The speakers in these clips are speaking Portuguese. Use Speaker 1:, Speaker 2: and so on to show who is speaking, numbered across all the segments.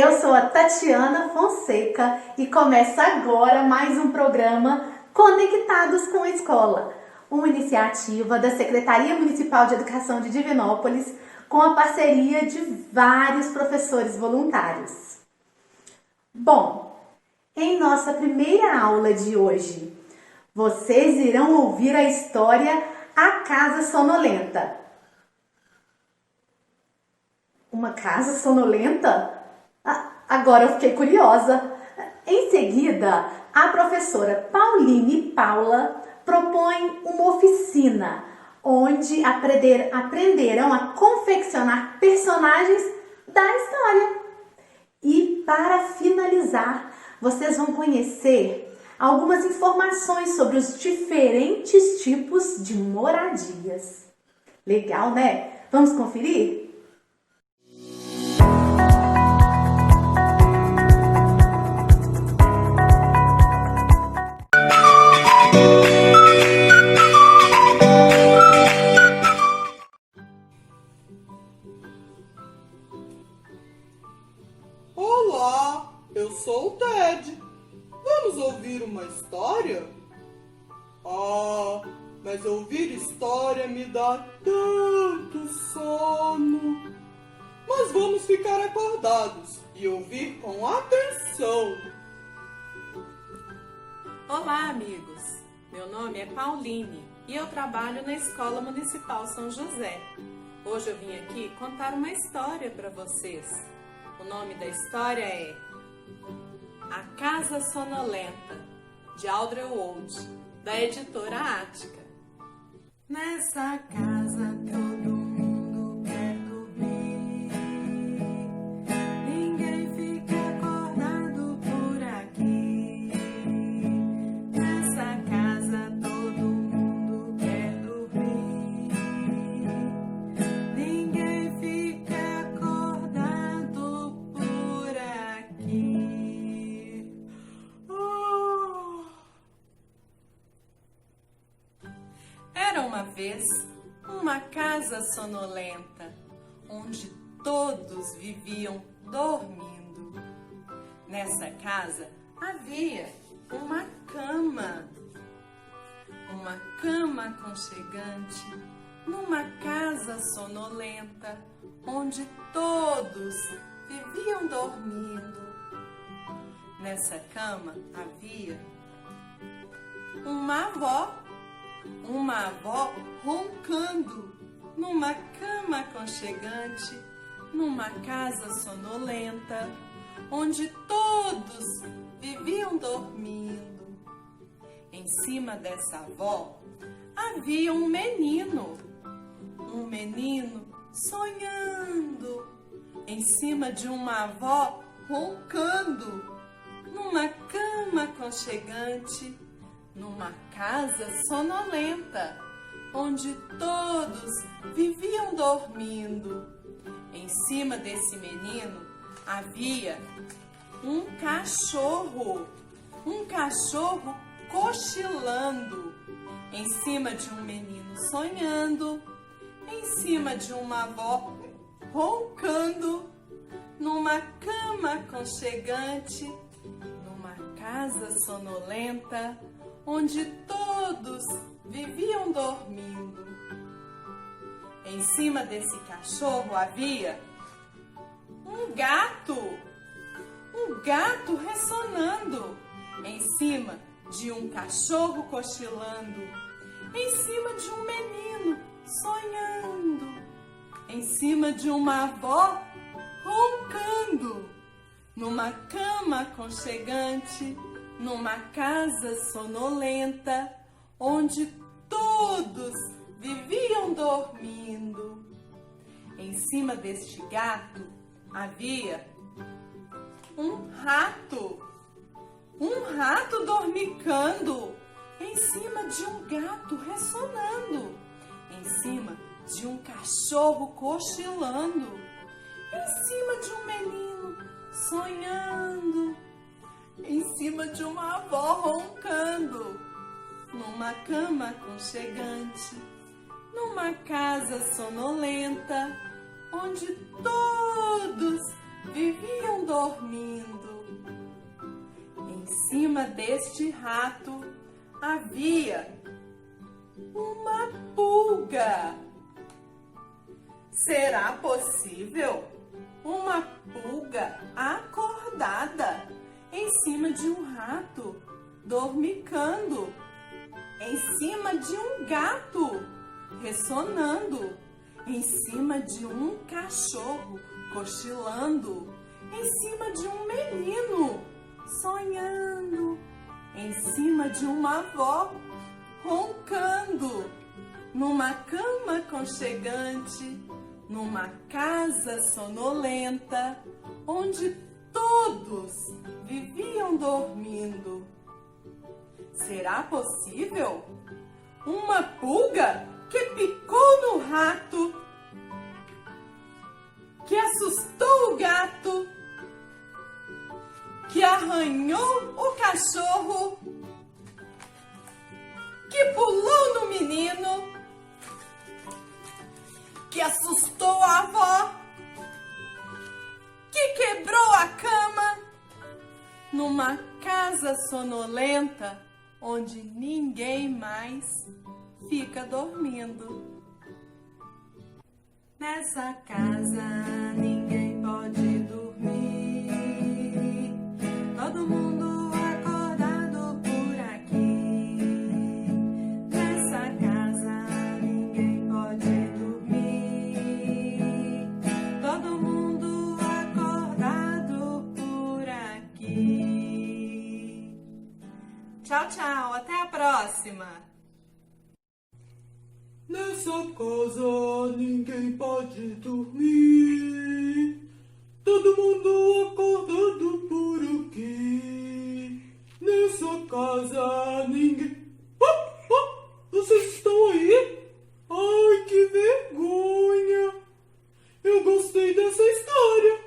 Speaker 1: Eu sou a Tatiana Fonseca e começa agora mais um programa Conectados com a Escola, uma iniciativa da Secretaria Municipal de Educação de Divinópolis com a parceria de vários professores voluntários. Bom, em nossa primeira aula de hoje, vocês irão ouvir a história A Casa Sonolenta. Uma casa sonolenta? Agora eu fiquei curiosa. Em seguida, a professora Pauline Paula propõe uma oficina onde aprenderão a confeccionar personagens da história. E para finalizar, vocês vão conhecer algumas informações sobre os diferentes tipos de moradias. Legal, né? Vamos conferir?
Speaker 2: Olá, eu sou o Ted. Vamos ouvir uma história? Mas ouvir história me dá tanto sono. Mas vamos ficar acordados e ouvir com atenção.
Speaker 3: Olá, amigos. Meu nome é Pauline e eu trabalho na Escola Municipal São José. Hoje eu vim aqui contar uma história para vocês. O nome da história é A Casa Sonolenta, de Audrey Wold, da editora Ática. Nessa casa todo mundo quer dormir, ninguém fica acordado por aqui. Nessa casa todo mundo quer dormir, ninguém fica acordado por aqui. Era uma vez uma casa sonolenta, onde todos viviam dormindo. Nessa casa havia uma cama aconchegante, numa casa sonolenta, onde todos viviam dormindo. Nessa cama havia uma avó roncando, numa cama aconchegante, numa casa sonolenta, onde todos viviam dormindo. Em cima dessa avó havia um menino sonhando, em cima de uma avó roncando, numa cama aconchegante, numa casa sonolenta, onde todos viviam dormindo. Em cima desse menino havia um cachorro cochilando, em cima de um menino sonhando, em cima de uma avó roncando, numa cama aconchegante, numa casa sonolenta, onde todos viviam dormindo. Em cima desse cachorro havia um gato ressonando, em cima de um cachorro cochilando, em cima de um menino sonhando, em cima de uma avó roncando, numa cama aconchegante, numa casa sonolenta, onde todos viviam dormindo. Em cima deste gato havia um rato dormicando, em cima de um gato ressonando, em cima de um cachorro cochilando, em cima de um menino sonhando, em cima de uma avó roncando, numa cama aconchegante, numa casa sonolenta, onde todos viviam dormindo. Em cima deste rato havia uma pulga. Será possível uma pulga acordada em cima de um rato dormicando, em cima de um gato ressonando, em cima de um cachorro cochilando, em cima de um menino sonhando, em cima de uma avó roncando, numa cama aconchegante, numa casa sonolenta, onde todos viviam dormindo. Será possível uma pulga que picou no rato, que assustou o gato, que arranhou o cachorro, que pulou no menino, que assustou a avó, que quebrou a cama, numa casa sonolenta onde ninguém mais fica dormindo. Nessa casa ninguém pode dormir, todo mundo acordado por aqui. Nessa casa ninguém pode dormir, todo mundo acordado por aqui. Tchau, tchau, até a próxima!
Speaker 2: Nessa casa ninguém pode dormir, todo mundo acordado por aqui. Nessa casa ninguém... vocês estão aí? Ai, que vergonha! Eu gostei dessa história.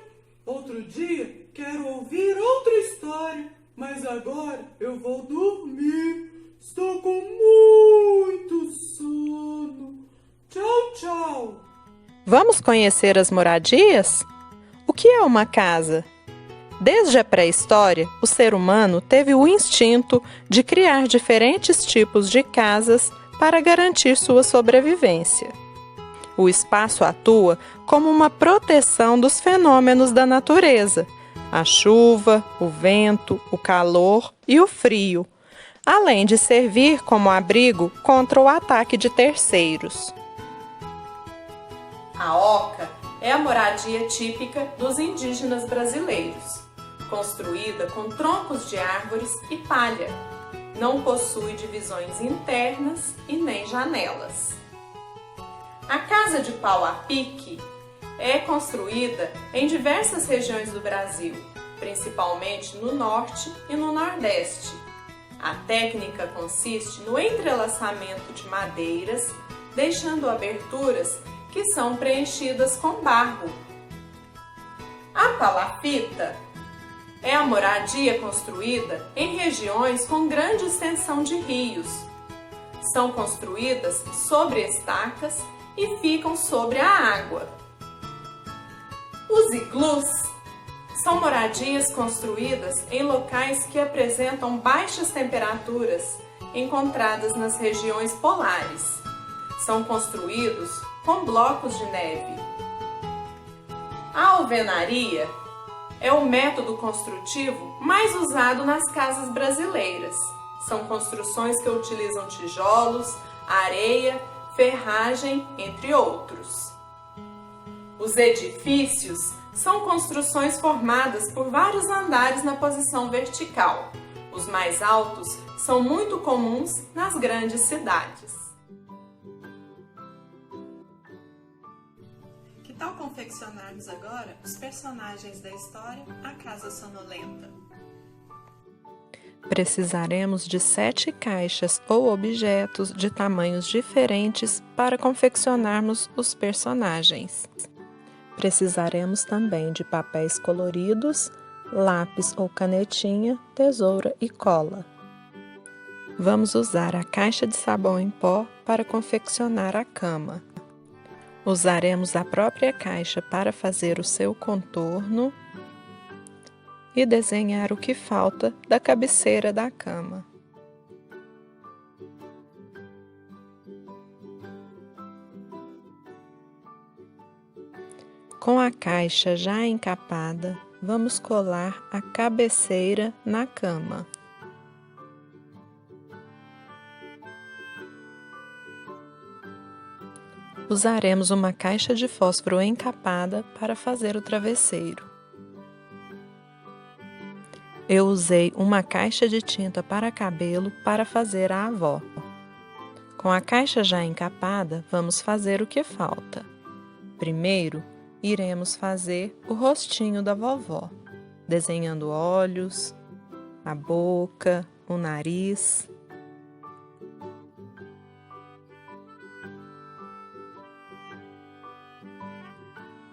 Speaker 2: Outro dia quero ouvir outra história, mas agora eu vou dormir. Estou com muito sono. Tchau, tchau.
Speaker 3: Vamos conhecer as moradias? O que é uma casa? Desde a pré-história, o ser humano teve o instinto de criar diferentes tipos de casas para garantir sua sobrevivência. O espaço atua como uma proteção dos fenômenos da natureza, a chuva, o vento, o calor e o frio, além de servir como abrigo contra o ataque de terceiros. A oca é a moradia típica dos indígenas brasileiros, construída com troncos de árvores e palha. Não possui divisões internas e nem janelas. A casa de pau a pique é construída em diversas regiões do Brasil, principalmente no norte e no nordeste. A técnica consiste no entrelaçamento de madeiras, deixando aberturas que são preenchidas com barro. A palafita é a moradia construída em regiões com grande extensão de rios. São construídas sobre estacas e ficam sobre a água. Os iglus são moradias construídas em locais que apresentam baixas temperaturas encontradas nas regiões polares. São construídos com blocos de neve. A alvenaria é o método construtivo mais usado nas casas brasileiras. São construções que utilizam tijolos, areia, ferragem, entre outros. Os edifícios são construções formadas por vários andares na posição vertical. Os mais altos são muito comuns nas grandes cidades. Que tal confeccionarmos agora os personagens da história A Casa Sonolenta? Precisaremos de 7 caixas ou objetos de tamanhos diferentes para confeccionarmos os personagens. Precisaremos também de papéis coloridos, lápis ou canetinha, tesoura e cola. Vamos usar a caixa de sabão em pó para confeccionar a cama. Usaremos a própria caixa para fazer o seu contorno e desenhar o que falta da cabeceira da cama. Com a caixa já encapada, vamos colar a cabeceira na cama. Usaremos uma caixa de fósforo encapada para fazer o travesseiro. Eu usei uma caixa de tinta para cabelo para fazer a avó. Com a caixa já encapada, vamos fazer o que falta. Primeiro, iremos fazer o rostinho da vovó, desenhando olhos, a boca, o nariz.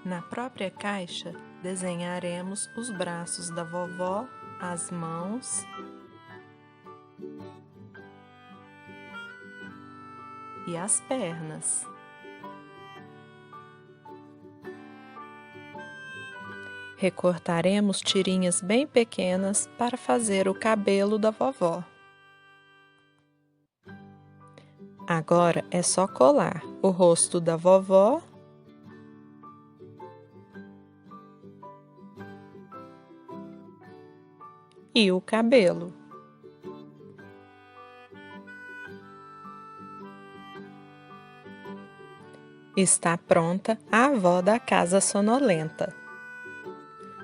Speaker 3: Na própria caixa, desenharemos os braços da vovó, as mãos e as pernas. Recortaremos tirinhas bem pequenas para fazer o cabelo da vovó. Agora é só colar o rosto da vovó e o cabelo. Está pronta a avó da casa sonolenta.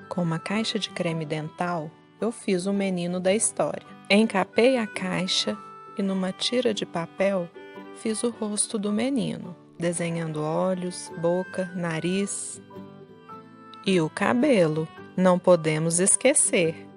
Speaker 3: Com uma caixa de creme dental, eu fiz o menino da história. Encapei a caixa e numa tira de papel fiz o rosto do menino, desenhando olhos, boca, nariz e o cabelo. Não podemos esquecer.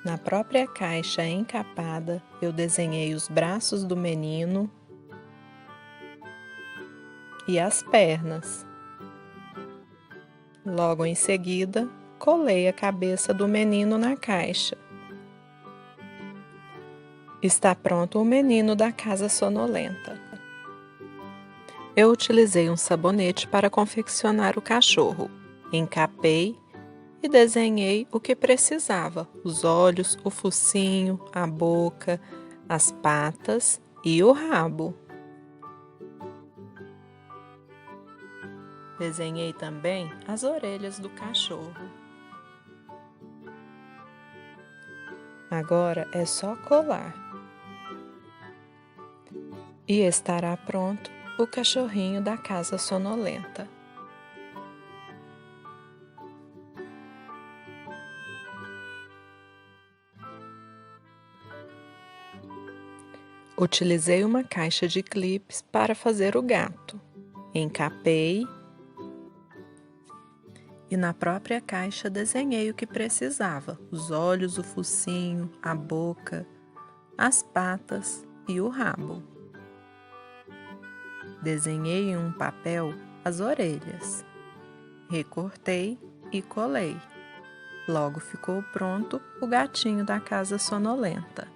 Speaker 3: Na própria caixa encapada, eu desenhei os braços do menino e as pernas. Logo em seguida, colei a cabeça do menino na caixa. Está pronto o menino da casa sonolenta. Eu utilizei um sabonete para confeccionar o cachorro. Encapei e desenhei o que precisava: os olhos, o focinho, a boca, as patas e o rabo. Desenhei também as orelhas do cachorro. Agora é só colar. E estará pronto o cachorrinho da casa sonolenta. Utilizei uma caixa de clipes para fazer o gato. Encapei e na própria caixa desenhei o que precisava: os olhos, o focinho, a boca, as patas e o rabo. Desenhei em um papel as orelhas. Recortei e colei. Logo ficou pronto o gatinho da casa sonolenta.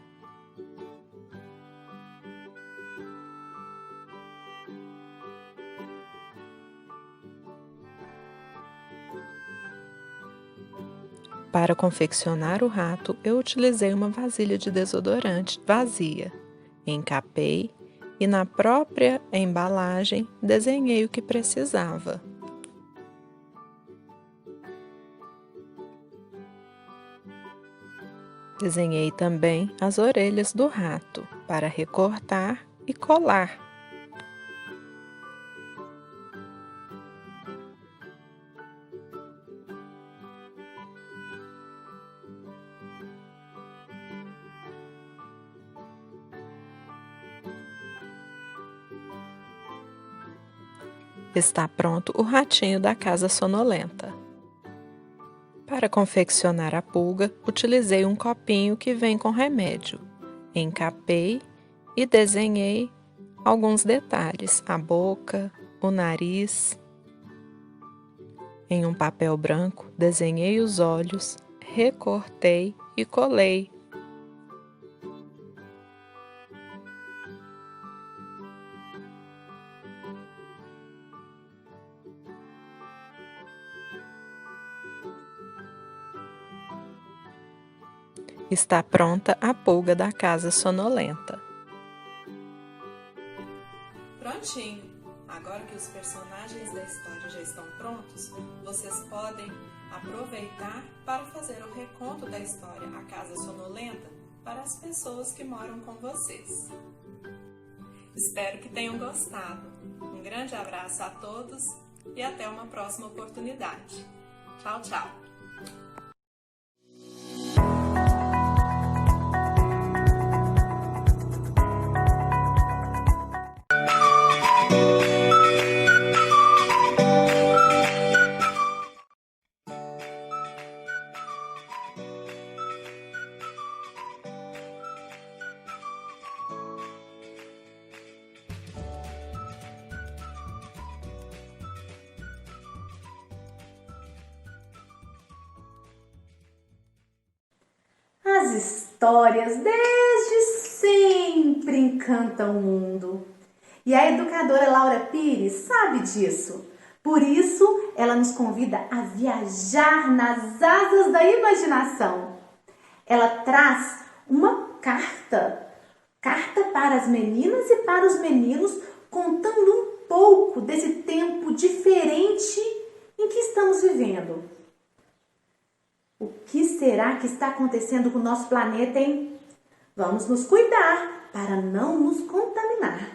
Speaker 3: Para confeccionar o rato, eu utilizei uma vasilha de desodorante vazia. Encapei e na própria embalagem desenhei o que precisava. Desenhei também as orelhas do rato para recortar e colar. Está pronto o ratinho da casa sonolenta. Para confeccionar a pulga, utilizei um copinho que vem com remédio. Encapei e desenhei alguns detalhes: a boca, o nariz. Em um papel branco, desenhei os olhos, recortei e colei. Está pronta a pulga da casa sonolenta. Prontinho! Agora que os personagens da história já estão prontos, vocês podem aproveitar para fazer o reconto da história A Casa Sonolenta para as pessoas que moram com vocês. Espero que tenham gostado. Um grande abraço a todos e até uma próxima oportunidade. Tchau, tchau!
Speaker 1: As histórias desde sempre encantam o mundo. E a educadora Laura Pires sabe disso. Por isso, ela nos convida a viajar nas asas da imaginação. Ela traz uma carta para as meninas e para os meninos, contando um pouco desse tempo diferente em que estamos vivendo. O que será que está acontecendo com o nosso planeta, hein? Vamos nos cuidar para não nos contaminar.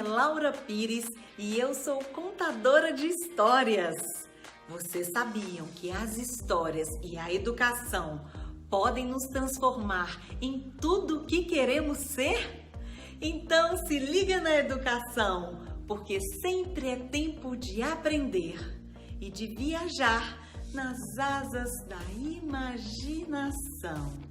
Speaker 4: Laura Pires e eu sou contadora de histórias. Vocês sabiam que as histórias e a educação podem nos transformar em tudo o que queremos ser? Então se liga na educação, porque sempre é tempo de aprender e de viajar nas asas da imaginação.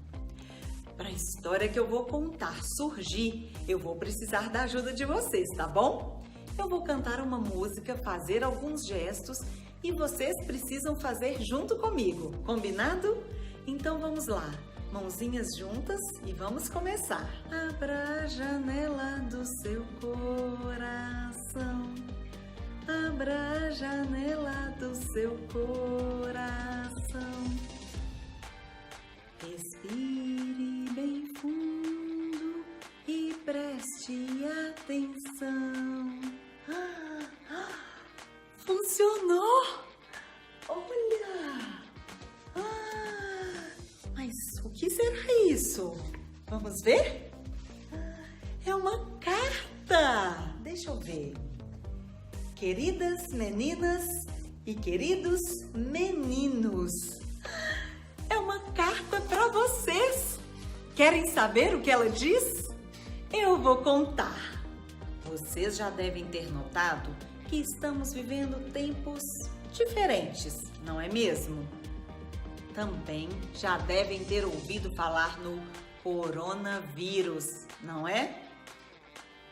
Speaker 4: Para a história que eu vou contar surgir, eu vou precisar da ajuda de vocês, tá bom? Eu vou cantar uma música, fazer alguns gestos e vocês precisam fazer junto comigo, combinado? Então vamos lá, mãozinhas juntas e vamos começar. Abra a janela do seu coração, abra a janela do seu coração. Respire bem fundo e preste atenção. Funcionou! Olha! Mas o que será isso? Vamos ver? É uma carta! Deixa eu ver. Queridas meninas e queridos meninos, é uma carta para vocês. Querem saber o que ela diz? Eu vou contar. Vocês já devem ter notado que estamos vivendo tempos diferentes, não é mesmo? Também já devem ter ouvido falar no coronavírus, não é?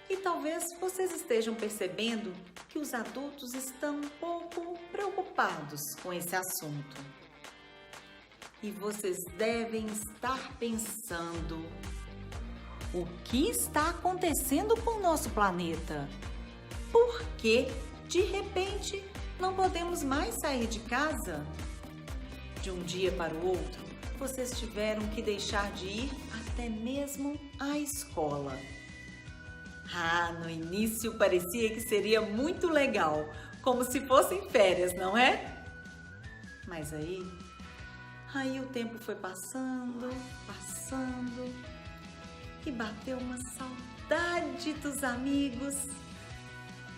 Speaker 4: E talvez vocês estejam percebendo que os adultos estão um pouco preocupados com esse assunto. E vocês devem estar pensando: o que está acontecendo com o nosso planeta? Por que, de repente, não podemos mais sair de casa? De um dia para o outro, vocês tiveram que deixar de ir até mesmo à escola. No início parecia que seria muito legal, como se fossem férias, não é? Mas aí o tempo foi passando e bateu uma saudade dos amigos,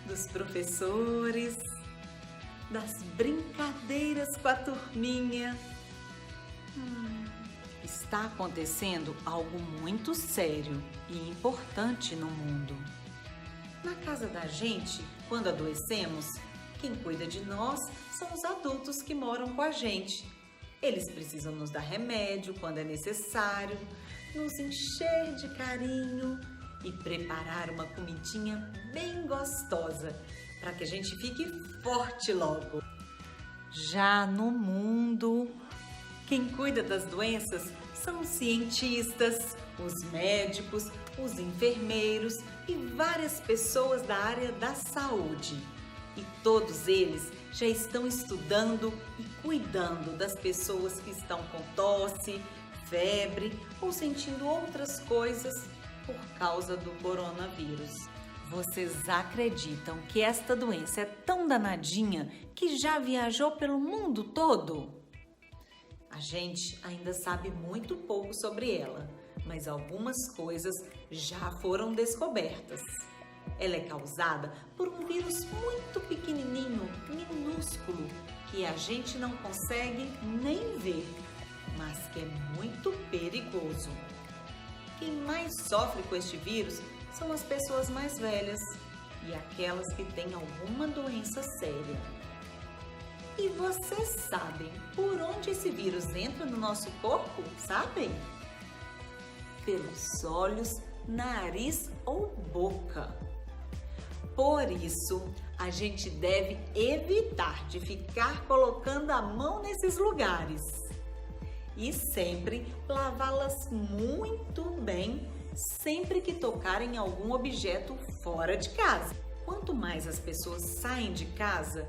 Speaker 4: dos professores, das brincadeiras com a turminha. Está acontecendo algo muito sério e importante no mundo. Na casa da gente, quando adoecemos, quem cuida de nós são os adultos que moram com a gente. Eles precisam nos dar remédio quando é necessário, nos encher de carinho e preparar uma comidinha bem gostosa para que a gente fique forte logo. Já no mundo, quem cuida das doenças são os cientistas, os médicos, os enfermeiros e várias pessoas da área da saúde. E todos eles já estão estudando e cuidando das pessoas que estão com tosse, febre ou sentindo outras coisas por causa do coronavírus. Vocês acreditam que esta doença é tão danadinha que já viajou pelo mundo todo? A gente ainda sabe muito pouco sobre ela, mas algumas coisas já foram descobertas. Ela é causada por um vírus muito pequenininho, minúsculo, que a gente não consegue nem ver, mas que é muito perigoso. Quem mais sofre com este vírus são as pessoas mais velhas e aquelas que têm alguma doença séria. E vocês sabem por onde esse vírus entra no nosso corpo? Sabem? Pelos olhos, nariz ou boca. Por isso, a gente deve evitar de ficar colocando a mão nesses lugares. E sempre lavá-las muito bem, sempre que tocarem algum objeto fora de casa. Quanto mais as pessoas saem de casa,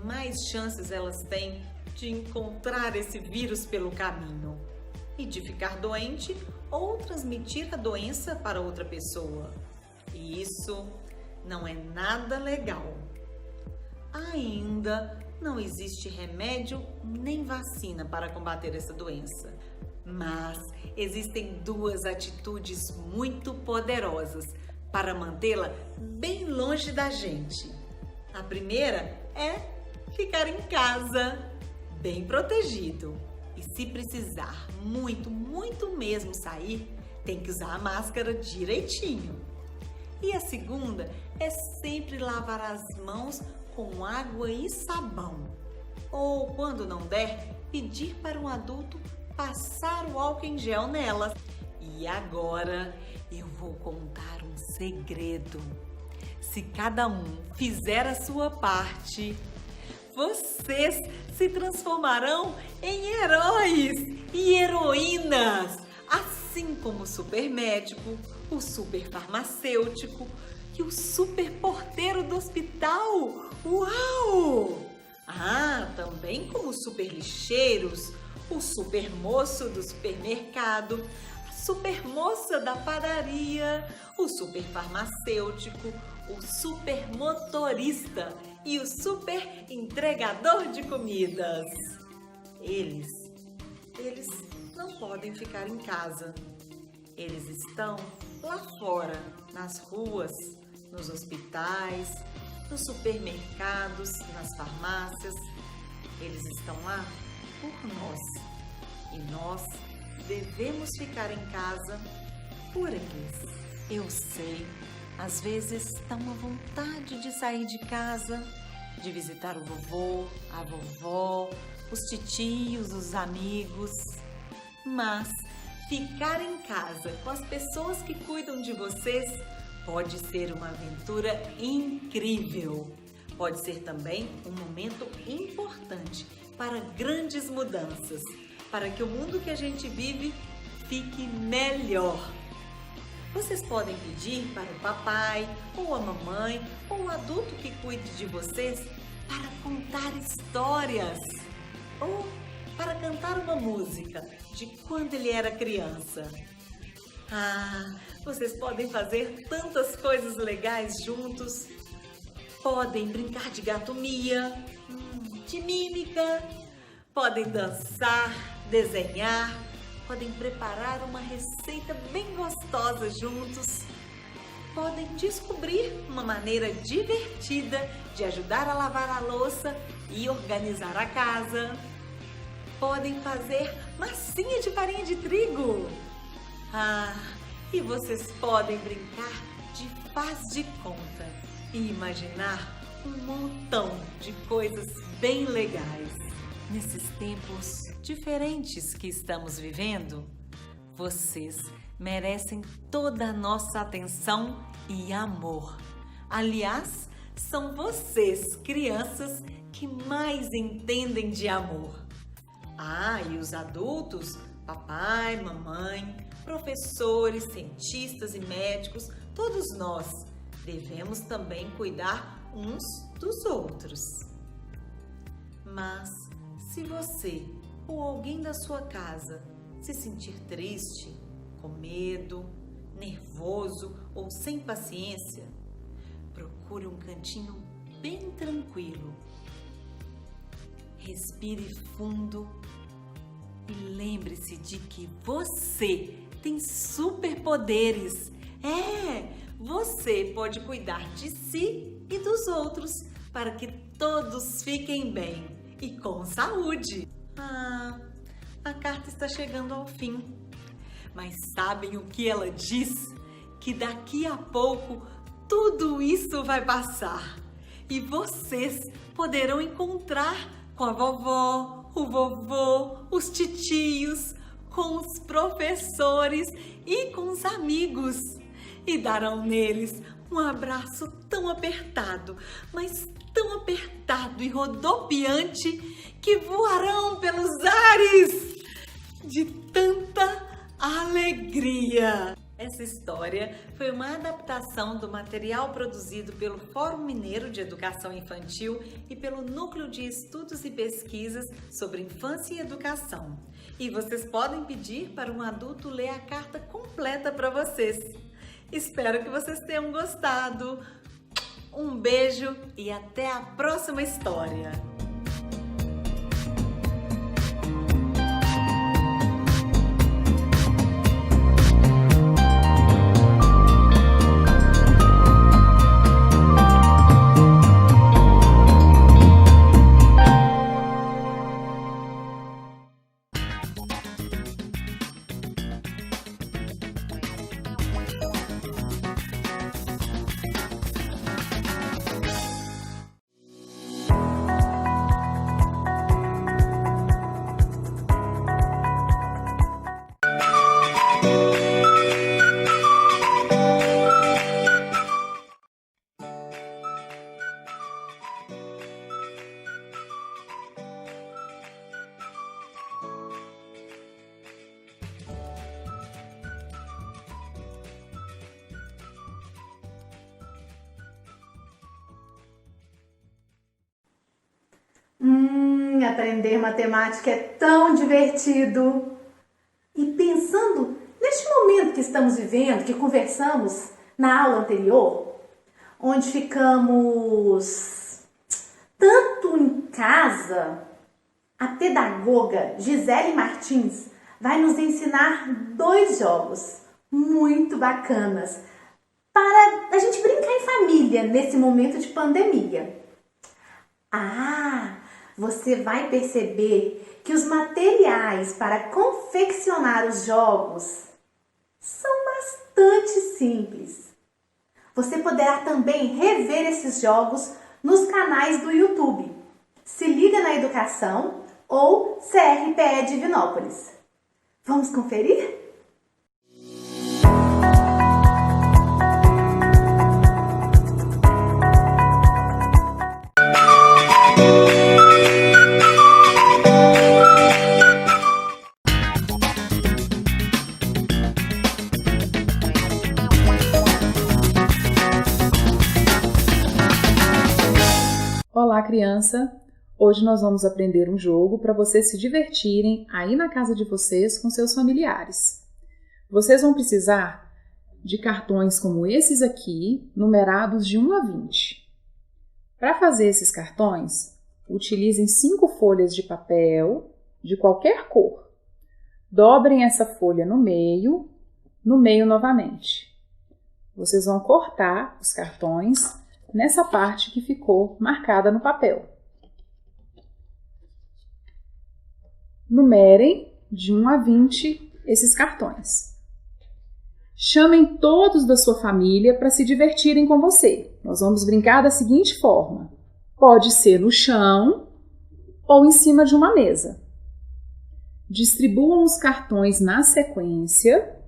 Speaker 4: mais chances elas têm de encontrar esse vírus pelo caminho e de ficar doente ou transmitir a doença para outra pessoa. E isso não é nada legal. Ainda não existe remédio nem vacina para combater essa doença. Mas existem duas atitudes muito poderosas para mantê-la bem longe da gente. A primeira é ficar em casa, bem protegido. E se precisar muito mesmo sair, tem que usar a máscara direitinho. E a segunda é sempre lavar as mãos com água e sabão. Ou, quando não der, pedir para um adulto passar o álcool em gel nelas. E agora eu vou contar um segredo. Se cada um fizer a sua parte, vocês se transformarão em heróis e heroínas, assim como o super médico, o super farmacêutico e o super porteiro do hospital. Uau! Ah, também como os super lixeiros, o super moço do supermercado, a super moça da padaria, o super farmacêutico, o super motorista e o super entregador de comidas. Eles não podem ficar em casa. Eles estão lá fora, nas ruas, nos hospitais, nos supermercados, nas farmácias. Eles estão lá por nós. E nós devemos ficar em casa por eles. Eu sei, às vezes dá uma vontade de sair de casa, de visitar o vovô, a vovó, os titios, os amigos. Mas ficar em casa com as pessoas que cuidam de vocês pode ser uma aventura incrível. Pode ser também um momento importante para grandes mudanças, para que o mundo que a gente vive fique melhor. Vocês podem pedir para o papai, ou a mamãe, ou o adulto que cuide de vocês para contar histórias, ou para cantar uma música de quando ele era criança. Vocês podem fazer tantas coisas legais juntos. Podem brincar de gatomia, de mímica, podem dançar, desenhar, podem preparar uma receita bem gostosa juntos. Podem descobrir uma maneira divertida de ajudar a lavar a louça e organizar a casa. Podem fazer massinha de farinha de trigo. E vocês podem brincar de faz de conta e imaginar um montão de coisas bem legais. Nesses tempos diferentes que estamos vivendo, vocês merecem toda a nossa atenção e amor. Aliás, são vocês, crianças, que mais entendem de amor. Ah, e os adultos, papai, mamãe, professores, cientistas e médicos, todos nós devemos também cuidar uns dos outros. Mas se você ou alguém da sua casa se sentir triste, com medo, nervoso ou sem paciência, procure um cantinho bem tranquilo. Respire fundo e lembre-se de que você tem superpoderes. Você pode cuidar de si e dos outros para que todos fiquem bem e com saúde. A carta está chegando ao fim. Mas sabem o que ela diz? Que daqui a pouco tudo isso vai passar e vocês poderão encontrar com a vovó, o vovô, os titios, com os professores e com os amigos e darão neles um abraço tão apertado, mas tão apertado e rodopiante que voarão pelos ares de tanta alegria. Essa história foi uma adaptação do material produzido pelo Fórum Mineiro de Educação Infantil e pelo Núcleo de Estudos e Pesquisas sobre Infância e Educação. E vocês podem pedir para um adulto ler a carta completa para vocês. Espero que vocês tenham gostado. Um beijo e até a próxima história!
Speaker 1: Aprender matemática é tão divertido. E pensando neste momento que estamos vivendo, que conversamos na aula anterior, onde ficamos tanto em casa, a pedagoga Gisele Martins vai nos ensinar 2 jogos muito bacanas para a gente brincar em família nesse momento de pandemia. Você vai perceber que os materiais para confeccionar os jogos são bastante simples. Você poderá também rever esses jogos nos canais do YouTube. Se Liga na Educação ou CRPE Divinópolis. Vamos conferir?
Speaker 5: Olá, criança! Hoje nós vamos aprender um jogo para vocês se divertirem aí na casa de vocês com seus familiares. Vocês vão precisar de cartões como esses aqui, numerados de 1 a 20. Para fazer esses cartões, utilizem 5 folhas de papel de qualquer cor. Dobrem essa folha no meio novamente. Vocês vão cortar os cartões nessa parte que ficou marcada no papel. Numerem de 1 a 20 esses cartões. Chamem todos da sua família para se divertirem com você. Nós vamos brincar da seguinte forma: pode ser no chão ou em cima de uma mesa. Distribuam os cartões na sequência,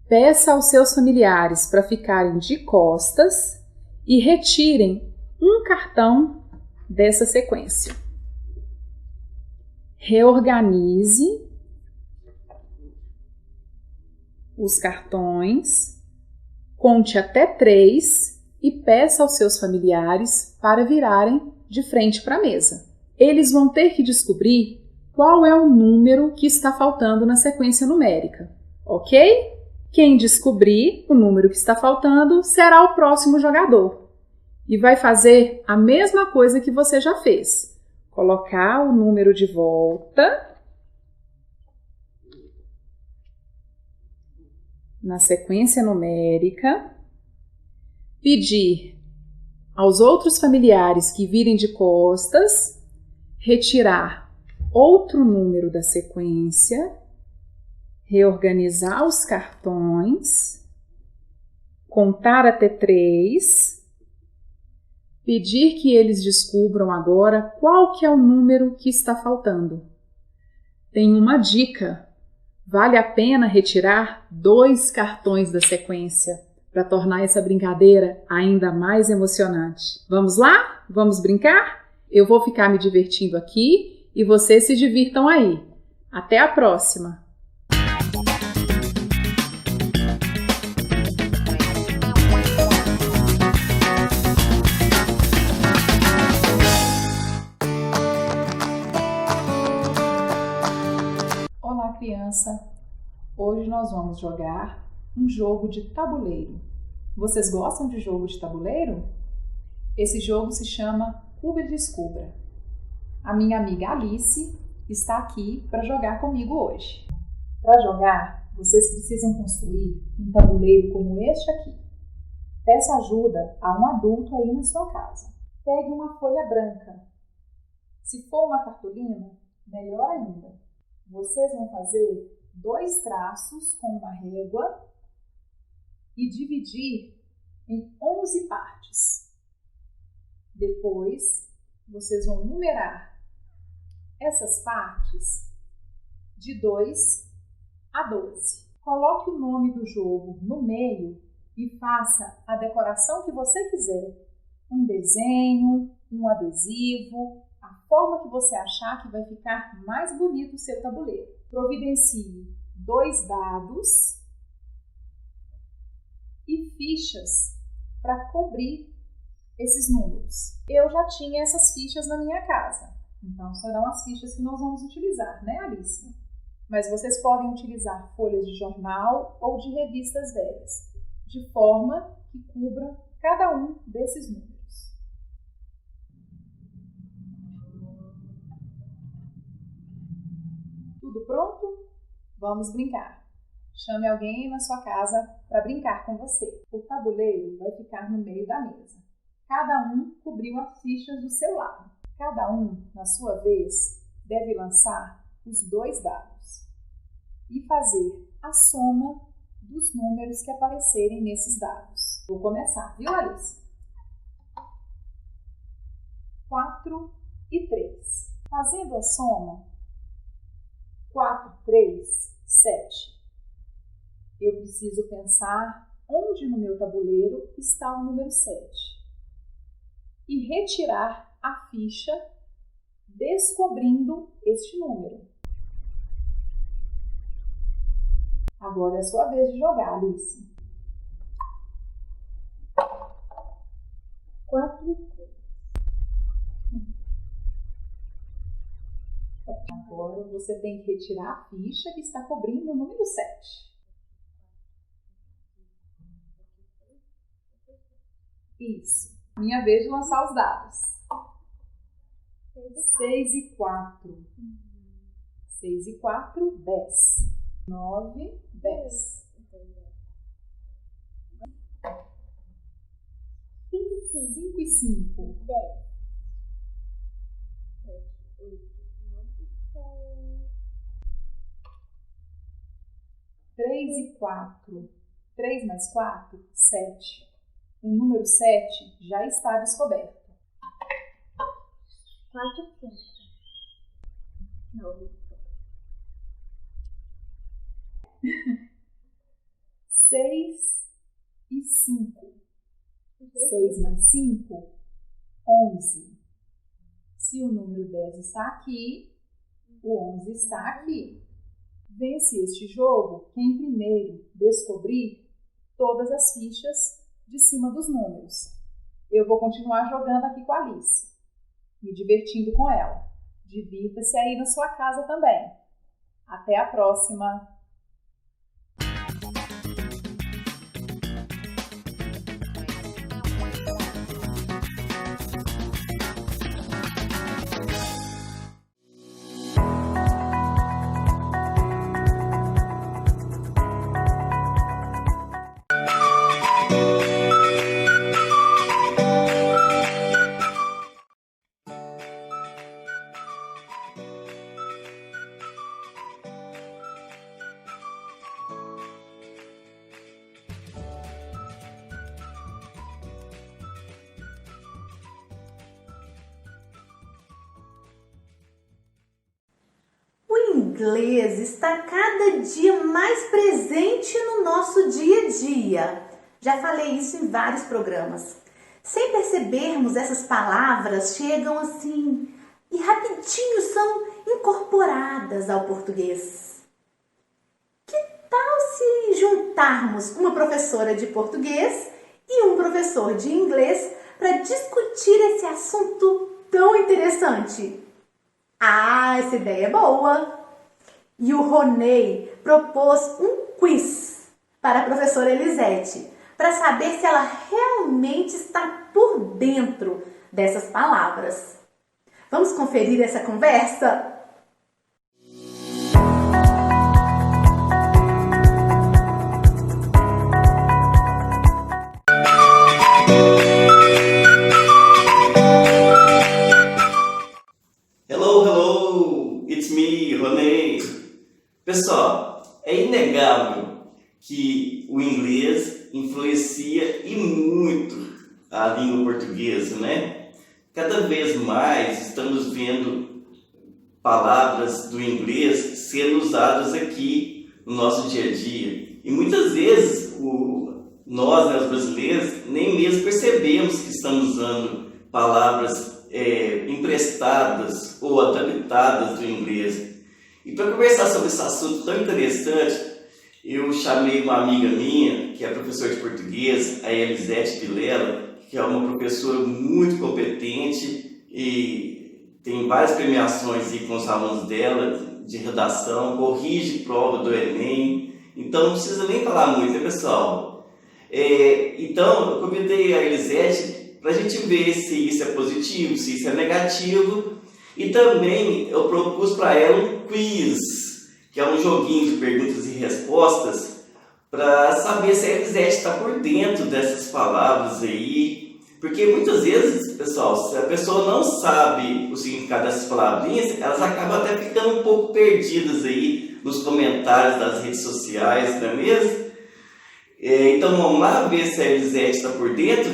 Speaker 5: peça aos seus familiares para ficarem de costas e retirem um cartão dessa sequência. Reorganize os cartões, conte até 3 e peça aos seus familiares para virarem de frente para a mesa. Eles vão ter que descobrir qual é o número que está faltando na sequência numérica, ok? Quem descobrir o número que está faltando será o próximo jogador e vai fazer a mesma coisa que você já fez. Colocar o número de volta na sequência numérica, pedir aos outros familiares que virem de costas, retirar outro número da sequência, reorganizar os cartões, contar até 3, pedir que eles descubram agora qual que é o número que está faltando. Tem uma dica. Vale a pena retirar 2 cartões da sequência para tornar essa brincadeira ainda mais emocionante. Vamos lá? Vamos brincar? Eu vou ficar me divertindo aqui e vocês se divirtam aí. Até a próxima! Olá, criança! Hoje nós vamos jogar um jogo de tabuleiro. Vocês gostam de jogo de tabuleiro? Esse jogo se chama Cuba e Descubra. A minha amiga Alice está aqui para jogar comigo hoje. Para jogar, vocês precisam construir um tabuleiro como este aqui. Peça ajuda a um adulto aí na sua casa. Pegue uma folha branca. Se for uma cartolina, melhor ainda. Vocês vão fazer 2 traços com uma régua e dividir em 11 partes. Depois, vocês vão numerar essas partes de 2 a 12. Coloque o nome do jogo no meio e faça a decoração que você quiser. Um desenho, um adesivo, a forma que você achar que vai ficar mais bonito o seu tabuleiro. Providencie 2 dados e fichas para cobrir esses números. Eu já tinha essas fichas na minha casa, então serão as fichas que nós vamos utilizar, né, Alice? Mas vocês podem utilizar folhas de jornal ou de revistas velhas, de forma que cubra cada um desses números. Tudo pronto? Vamos brincar. Chame alguém na sua casa para brincar com você. O tabuleiro vai ficar no meio da mesa. Cada um cobriu as fichas do seu lado. Cada um, na sua vez, deve lançar os 2 dados e fazer a soma dos números que aparecerem nesses dados. Vou começar, viu, Alice? 4 e 3. Fazendo a soma, 4, 3, 7. Eu preciso pensar onde no meu tabuleiro está o número 7 e retirar a ficha descobrindo este número. Agora é a sua vez de jogar, Alice. 4 e 3. Agora você tem que retirar a ficha que está cobrindo o número 7. Isso. Minha vez de lançar os dados. 6 e 4. 6 e 4, 10. 9, 10. 5 e 5. 10. 3 e 4. 3 mais 4, 7. O número 7 já está descoberto.
Speaker 6: 4 e 5. 9.
Speaker 5: 6 e 5. 6 mais 5, 11. Se o número 10 está aqui, o 11 está aqui. Vence este jogo quem primeiro descobrir todas as fichas de cima dos números. Eu vou continuar jogando aqui com a Alice, me divertindo com ela. Divirta-se aí na sua casa também. Até a próxima!
Speaker 1: O inglês está cada dia mais presente no nosso dia a dia. Já falei isso em vários programas. Sem percebermos, essas palavras chegam assim e rapidinho são incorporadas ao português. Que tal se juntarmos uma professora de português e um professor de inglês para discutir esse assunto tão interessante? Ah, essa ideia é boa! E o Ronei propôs um quiz para a professora Elisete, para saber se ela realmente está por dentro dessas palavras. Vamos conferir essa conversa?
Speaker 6: Hello, it's me, Ronei. Pessoal, é inegável que o inglês influencia e muito a língua portuguesa, né? Cada vez mais estamos vendo palavras do inglês sendo usadas aqui no nosso dia a dia. E muitas vezes nós, os brasileiros, nem mesmo percebemos que estamos usando palavras emprestadas ou adaptadas do inglês. E para conversar sobre esse assunto tão interessante, eu chamei uma amiga minha, que é professora de português, a Elisete Vilela, que é uma professora muito competente e tem várias premiações aí com os alunos dela de redação, corrige prova do Enem, então não precisa nem falar muito, né, pessoal? Então, eu convidei a Elisete para a gente ver se isso é positivo, se isso é negativo. E também eu propus para ela um quiz, que é um joguinho de perguntas e respostas, para saber se a Elisete está por dentro dessas palavras aí. Porque muitas vezes, pessoal, se a pessoa não sabe o significado dessas palavrinhas, elas acabam até ficando um pouco perdidas aí nos comentários das redes sociais, não é mesmo? Então vamos lá ver se a Elisete está por dentro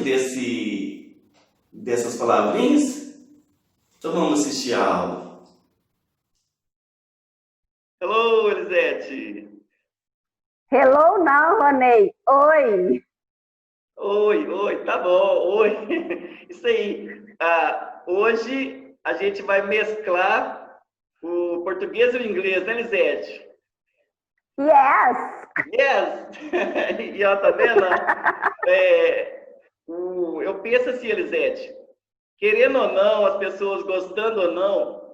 Speaker 6: dessas palavrinhas? Então vamos assistir a aula. Hello, Elisete!
Speaker 7: Hello não, Ronei. Oi!
Speaker 6: Oi, tá bom, oi. Isso aí. Hoje a gente vai mesclar o português e o inglês, né, Elisete?
Speaker 7: Yes!
Speaker 6: E ó, tá vendo? Eu penso assim, Elisete, querendo ou não, as pessoas gostando ou não,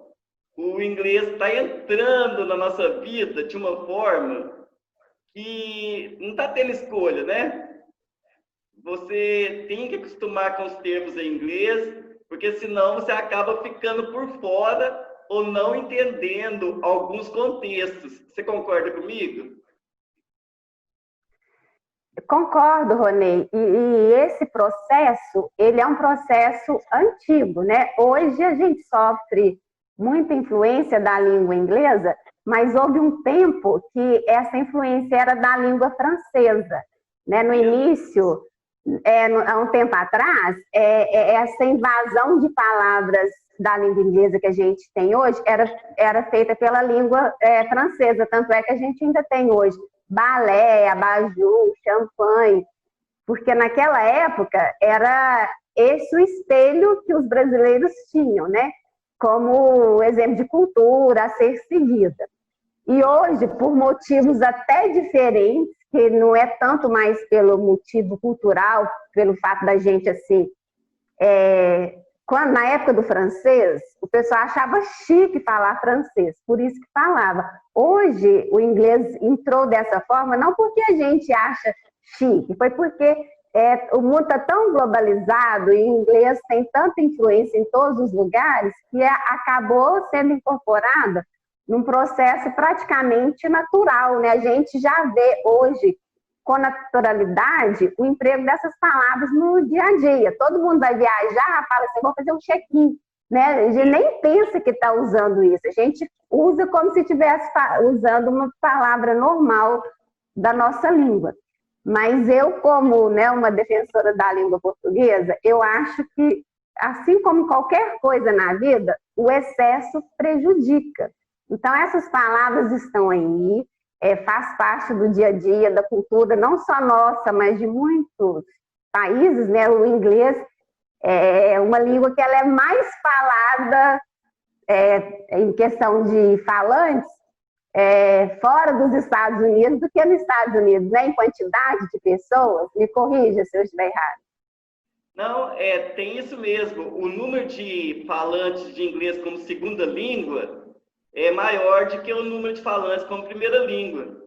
Speaker 6: o inglês está entrando na nossa vida de uma forma que não está tendo escolha, né? Você tem que acostumar com os termos em inglês, porque senão você acaba ficando por fora ou não entendendo alguns contextos. Você concorda comigo?
Speaker 7: Concordo, Ronei. E esse processo, ele é um processo antigo, né? Hoje a gente sofre muita influência da língua inglesa, mas houve um tempo que essa influência era da língua francesa, né? No início, há um tempo atrás, essa invasão de palavras da língua inglesa que a gente tem hoje era feita pela língua francesa, tanto é que a gente ainda tem hoje balé, abajur, champanhe, porque naquela época era esse o espelho que os brasileiros tinham, né? Como exemplo de cultura a ser seguida. E hoje, por motivos até diferentes, que não é tanto mais pelo motivo cultural, pelo fato da gente, assim, na época do francês, o pessoal achava chique falar francês, por isso que falava. Hoje, o inglês entrou dessa forma, não porque a gente acha chique, foi porque o mundo está tão globalizado e o inglês tem tanta influência em todos os lugares que acabou sendo incorporada num processo praticamente natural, né? A gente já vê hoje com naturalidade o emprego dessas palavras no dia a dia. Todo mundo vai viajar, fala assim, vou fazer um check-in, né? A gente nem pensa que está usando isso, a gente usa como se estivesse usando uma palavra normal da nossa língua. Mas eu, como, né, uma defensora da língua portuguesa, eu acho que, assim como qualquer coisa na vida, o excesso prejudica. Então, essas palavras estão aí, faz parte do dia a dia, da cultura, não só nossa, mas de muitos países, né? O inglês é uma língua que ela é mais falada em questão de falantes, fora dos Estados Unidos do que nos Estados Unidos, né? Em quantidade de pessoas. Me corrija se eu estiver errado.
Speaker 6: Não, tem isso mesmo. O número de falantes de inglês como segunda língua é maior do que o número de falantes como primeira língua.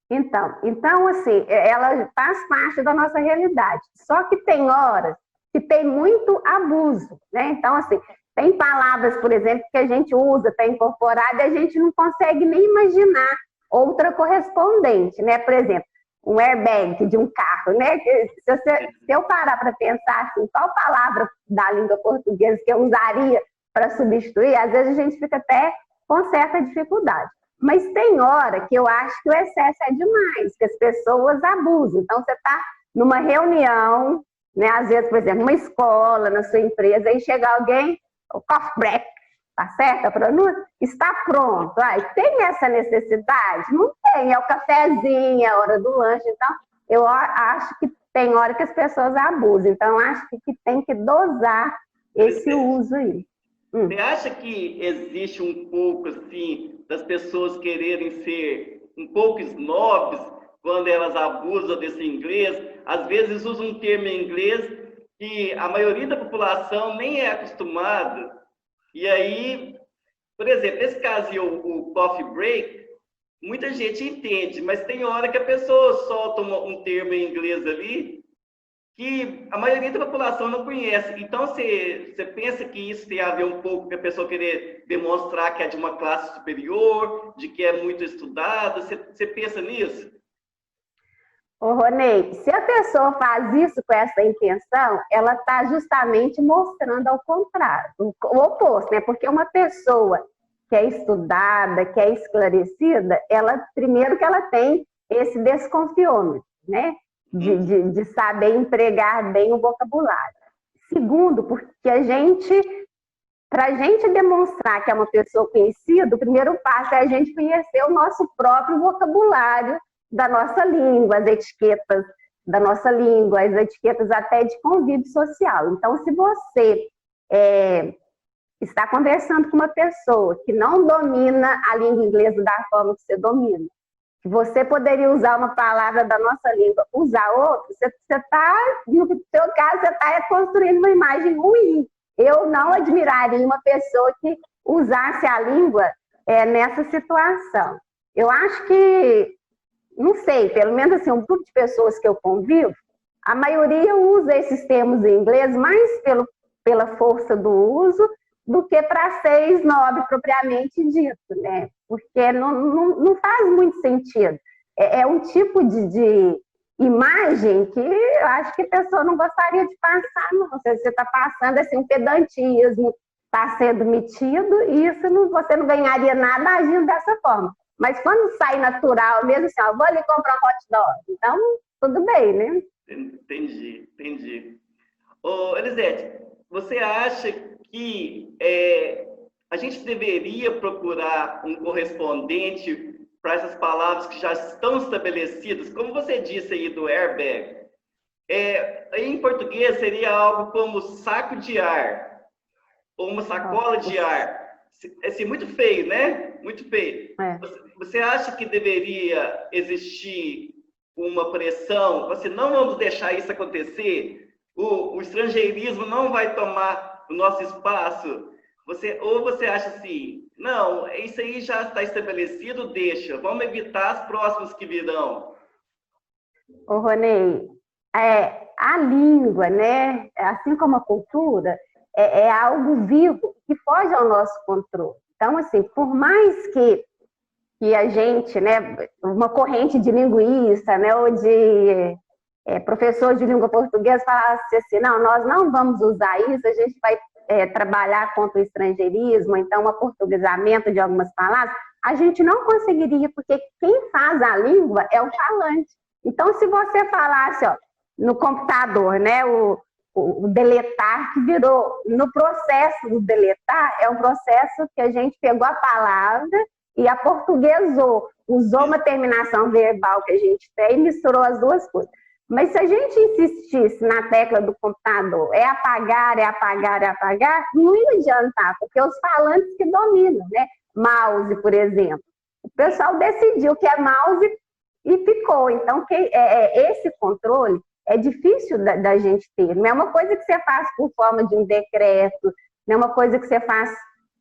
Speaker 7: Então, assim, ela faz parte da nossa realidade. Só que tem horas que tem muito abuso, né? Então, assim, tem palavras, por exemplo, que a gente usa, está incorporada, e a gente não consegue nem imaginar outra correspondente, né? Por exemplo, um airbag de um carro, né? Se eu parar para pensar assim, qual palavra da língua portuguesa que eu usaria para substituir, às vezes a gente fica até com certa dificuldade. Mas tem hora que eu acho que o excesso é demais, que as pessoas abusam. Então, você está numa reunião, né? Às vezes, por exemplo, uma escola, na sua empresa, aí chega alguém, o coffee break, tá certo a pronúncia? Está pronto. Tem essa necessidade? Não tem, é o cafezinho, é a hora do lanche. Então, eu acho que tem hora que as pessoas abusam. Então, eu acho que tem que dosar esse uso aí.
Speaker 6: Você acha que existe um pouco, assim, das pessoas quererem ser um pouco snobs quando elas abusam desse inglês? Às vezes usam um termo em inglês que a maioria da população nem é acostumada. E aí, por exemplo, nesse caso aí, o coffee break, muita gente entende, mas tem hora que a pessoa solta um termo em inglês ali que a maioria da população não conhece. Então, você pensa que isso tem a ver um pouco com a pessoa querer demonstrar que é de uma classe superior, de que é muito estudada? Você pensa nisso?
Speaker 7: Ô, Ronei, se a pessoa faz isso com essa intenção, ela está justamente mostrando ao contrário, o oposto, né? Porque uma pessoa que é estudada, que é esclarecida, primeiro que ela tem esse desconfiômetro, né? De saber empregar bem o vocabulário. Segundo, porque para a gente demonstrar que é uma pessoa conhecida, o primeiro passo é a gente conhecer o nosso próprio vocabulário da nossa língua, as etiquetas da nossa língua, as etiquetas até de convívio social. Então, se você está conversando com uma pessoa que não domina a língua inglesa da forma que você domina, você poderia usar uma palavra da nossa língua, usar outra, você está, no seu caso, você está construindo uma imagem ruim. Eu não admiraria uma pessoa que usasse a língua nessa situação. Eu acho que, não sei, pelo menos assim, um grupo de pessoas que eu convivo, a maioria usa esses termos em inglês mais pela força do uso do que para ser snob propriamente dito, né? Porque não faz muito sentido. É um tipo de imagem que eu acho que a pessoa não gostaria de passar, não. Você está passando assim, um pedantismo, está sendo metido, e isso você não ganharia nada agindo dessa forma. Mas quando sai natural, mesmo assim, vou ali comprar um hot dog, então tudo bem, né?
Speaker 6: Entendi. Ô, Elisete, você acha que a gente deveria procurar um correspondente para essas palavras que já estão estabelecidas, como você disse aí do airbag, em português seria algo como saco de ar, ou uma sacola de ar. É assim, muito feio, né? Muito feio. Você acha que deveria existir uma pressão? Não vamos deixar isso acontecer? O estrangeirismo não vai tomar o nosso espaço? Ou você acha assim, não, isso aí já está estabelecido, deixa, vamos evitar as próximas que virão?
Speaker 7: Ô, Ronei, a língua, né, assim como a cultura, é algo vivo que foge ao nosso controle. Então, assim, por mais que a gente, né, uma corrente de linguista, né, ou de professor de língua portuguesa falasse assim, não, nós não vamos usar isso, a gente vai trabalhar contra o estrangeirismo, então o aportuguesamento de algumas palavras, a gente não conseguiria, porque quem faz a língua é o falante. Então, se você falasse, ó, no computador, né, o deletar, que virou, no processo do deletar, é um processo que a gente pegou a palavra e aportuguesou, usou uma terminação verbal que a gente tem e misturou as duas coisas. Mas se a gente insistisse na tecla do computador, é apagar, não ia adiantar, porque os falantes que dominam, né? Mouse, por exemplo. O pessoal decidiu que é mouse e ficou. Então, esse controle é difícil da gente ter. Não é uma coisa que você faz por forma de um decreto, não é uma coisa que você faz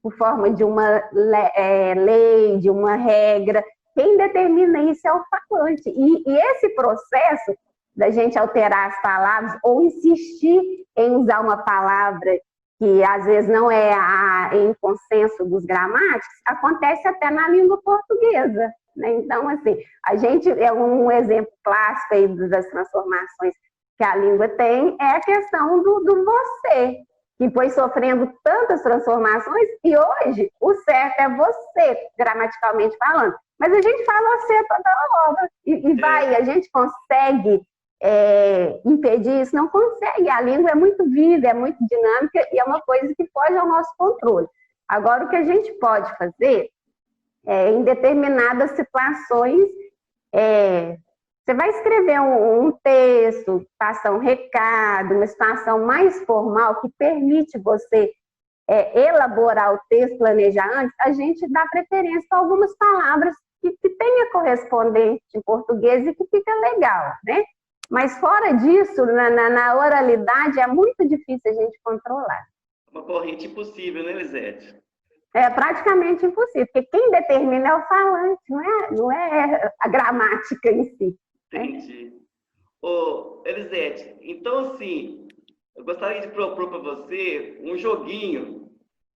Speaker 7: por forma de uma lei, de uma regra. Quem determina isso é o falante. E esse processo da gente alterar as palavras ou insistir em usar uma palavra que às vezes não é em consenso dos gramáticos, acontece até na língua portuguesa, né? Então, assim, a gente, um exemplo clássico aí das transformações que a língua tem é a questão do você, que foi sofrendo tantas transformações e hoje o certo é você, gramaticalmente falando. Mas a gente fala você toda hora a gente consegue impedir isso? Não consegue. A língua é muito viva, é muito dinâmica e é uma coisa que foge ao nosso controle. Agora, o que a gente pode fazer em determinadas situações, você vai escrever um texto, passar um recado, uma situação mais formal que permite você elaborar o texto, planejar antes, a gente dá preferência a algumas palavras que tenha correspondente em português e que fica legal, né? Mas fora disso, na oralidade, é muito difícil a gente controlar.
Speaker 6: Uma corrente impossível, né, Elisete?
Speaker 7: É praticamente impossível, porque quem determina é o falante, não é a gramática em si.
Speaker 6: Entendi. Ô, Elisete, então, assim, eu gostaria de propor para você um joguinho,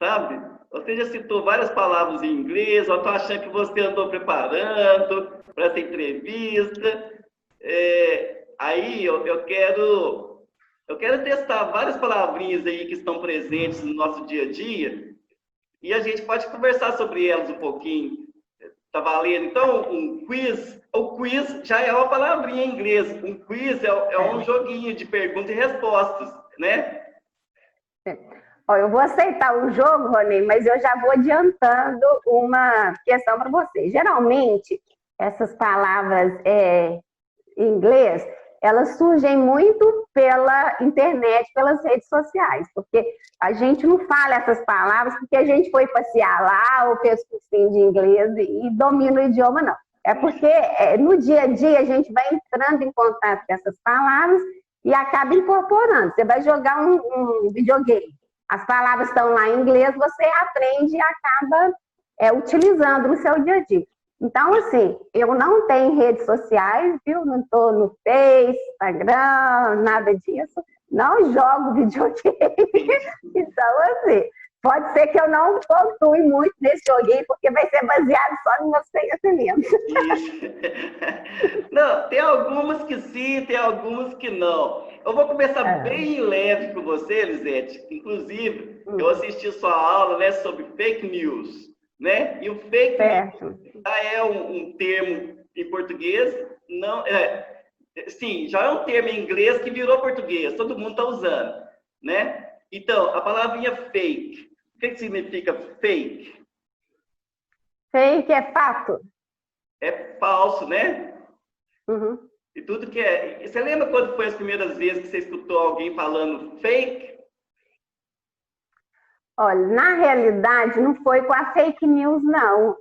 Speaker 6: sabe? Você já citou várias palavras em inglês, eu estou achando que você andou preparando para essa entrevista. Aí eu quero testar várias palavrinhas aí que estão presentes no nosso dia a dia e a gente pode conversar sobre elas um pouquinho. Tá valendo? Então, um quiz. O quiz já é uma palavrinha em inglês. Um quiz é um joguinho de perguntas e respostas, né?
Speaker 7: Eu vou aceitar o jogo, Rony, mas eu já vou adiantando uma questão para você. Geralmente, essas palavras em inglês, elas surgem muito pela internet, pelas redes sociais, porque a gente não fala essas palavras porque a gente foi passear lá ou fez cursinho de inglês e domina o idioma, não. É porque no dia a dia a gente vai entrando em contato com essas palavras e acaba incorporando. Você vai jogar um videogame, as palavras estão lá em inglês, você aprende e acaba utilizando no seu dia a dia. Então, assim, eu não tenho redes sociais, viu? Não estou no Face, Instagram, nada disso. Não jogo videogame. Então, assim, pode ser que eu não pontue muito nesse joguinho, porque vai ser baseado só nos meus conhecimentos.
Speaker 6: Não, tem algumas que sim, tem algumas que não. Eu vou começar bem leve com você, Elisete. Inclusive, eu assisti sua aula, né, sobre fake news. Né? E o fake news já é um termo em português, não, sim, já é um termo em inglês que virou português, todo mundo está usando, né? Então, a palavrinha fake, o que significa fake?
Speaker 7: Fake é fato.
Speaker 6: é falso, né?
Speaker 7: Uhum.
Speaker 6: E tudo que é... E você lembra quando foi as primeiras vezes que você escutou alguém falando fake?
Speaker 7: Olha, na realidade, não foi com a fake news, não.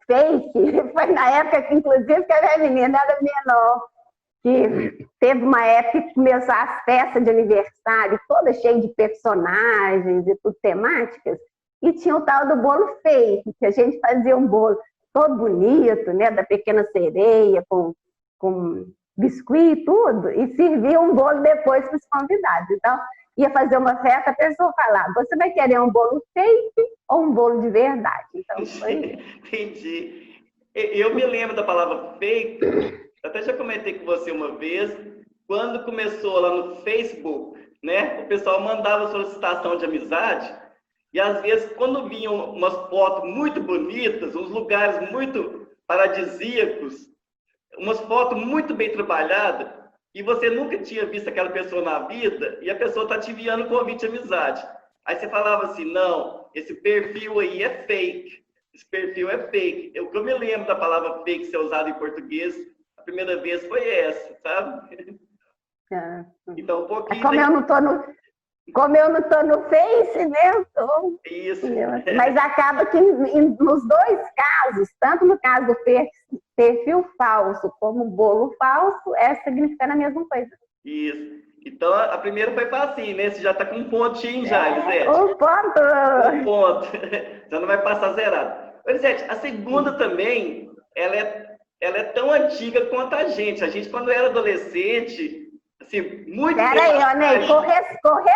Speaker 7: Fake foi na época que, inclusive, que a minha menina era menor, que teve uma época que começou as festas de aniversário, toda cheia de personagens e tudo temáticas, e tinha o tal do bolo fake, que a gente fazia um bolo todo bonito, né, da Pequena Sereia, com biscuit e tudo, e servia um bolo depois para os convidados. Então, ia fazer uma festa, a pessoa falava, você vai querer um bolo fake ou um bolo de verdade? Então, foi...
Speaker 6: Entendi. Eu me lembro da palavra fake, até já comentei com você uma vez, quando começou lá no Facebook, né? O pessoal mandava solicitação de amizade, e às vezes, quando vinham umas fotos muito bonitas, uns lugares muito paradisíacos, umas fotos muito bem trabalhadas, e você nunca tinha visto aquela pessoa na vida, e a pessoa está te enviando um convite de amizade. Aí você falava assim, não, esse perfil aí é fake. Esse perfil é fake. O que eu me lembro da palavra fake ser usada em português, a primeira vez foi essa, sabe? Então, um pouquinho...
Speaker 7: Como eu não tô no Face, né? Eu tô...
Speaker 6: Isso.
Speaker 7: Mas acaba que nos dois casos, tanto no caso do perfil falso como bolo falso, é significando a mesma coisa.
Speaker 6: Isso. Então, a primeira foi facinho, né? Você já tá com um pontinho já, Elisete.
Speaker 7: Um ponto!
Speaker 6: Um ponto. Já não vai passar zerado. Elisete, a segunda também, ela é tão antiga quanto a gente. A gente, quando era adolescente, assim, muito...
Speaker 7: Peraí, Ronei, correção.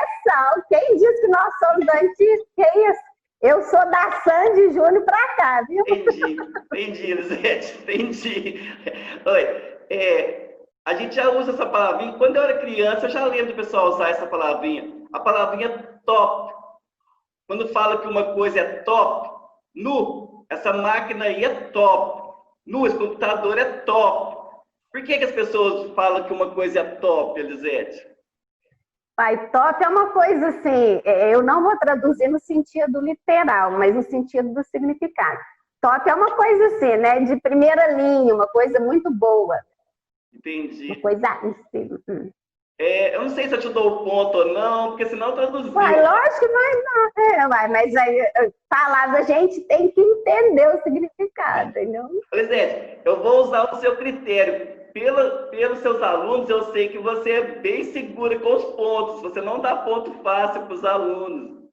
Speaker 7: Quem disse que nós somos antigos? Que isso? Eu sou da Sandy Júnior pra cá, viu?
Speaker 6: Entendi, Elisete, entendi. Oi, a gente já usa essa palavrinha. Quando eu era criança, eu já lembro do pessoal usar essa palavrinha. A palavrinha top. Quando fala que uma coisa é top, essa máquina aí é top. Esse computador é top. Por que as pessoas falam que uma coisa é top, Elisete?
Speaker 7: Pai, top é uma coisa assim, eu não vou traduzir no sentido literal, mas no sentido do significado. Top é uma coisa assim, né, de primeira linha, uma coisa muito boa.
Speaker 6: Entendi.
Speaker 7: Uma coisa assim.
Speaker 6: Eu não sei se eu te dou o ponto ou não, porque senão eu traduzi.
Speaker 7: Lógico que não. Mas aí, palavra, a gente tem que entender o significado, entendeu?
Speaker 6: Elisete, eu vou usar o seu critério. Pelos seus alunos, eu sei que você é bem segura com os pontos. Você não dá ponto fácil para os alunos.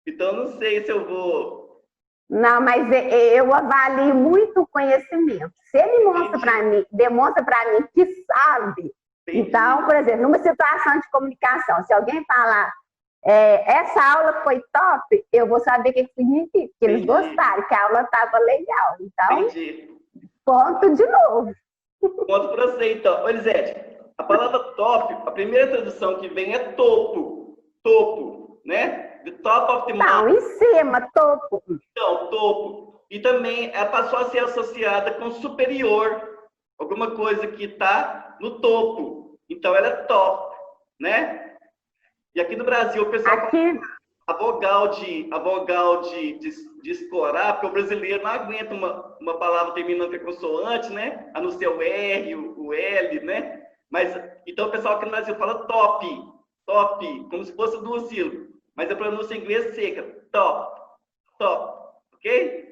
Speaker 6: Então, não sei se eu vou...
Speaker 7: Não, mas eu avalio muito o conhecimento. Se ele demonstra para mim que sabe. Entendi. Então, por exemplo, numa situação de comunicação, se alguém falar essa aula foi top, eu vou saber o que significa. Que eles gostaram, que a aula estava legal. Então, ponto de novo.
Speaker 6: Ponto para você, então. Elisete, a palavra top, a primeira tradução que vem é topo. Topo, né? The top of the mountain.
Speaker 7: Não, em cima, topo.
Speaker 6: Então, topo. E também ela passou a ser associada com superior. Alguma coisa que está no topo. Então, ela é top, né? E aqui no Brasil, o pessoal fala a vogal de escorar, porque o brasileiro não aguenta uma palavra terminando com consoante, né? A não ser o R, o L, né? Mas, então o pessoal aqui no Brasil fala top, como se fosse duas sílabas. Mas a pronúncia em inglês seca, top, ok?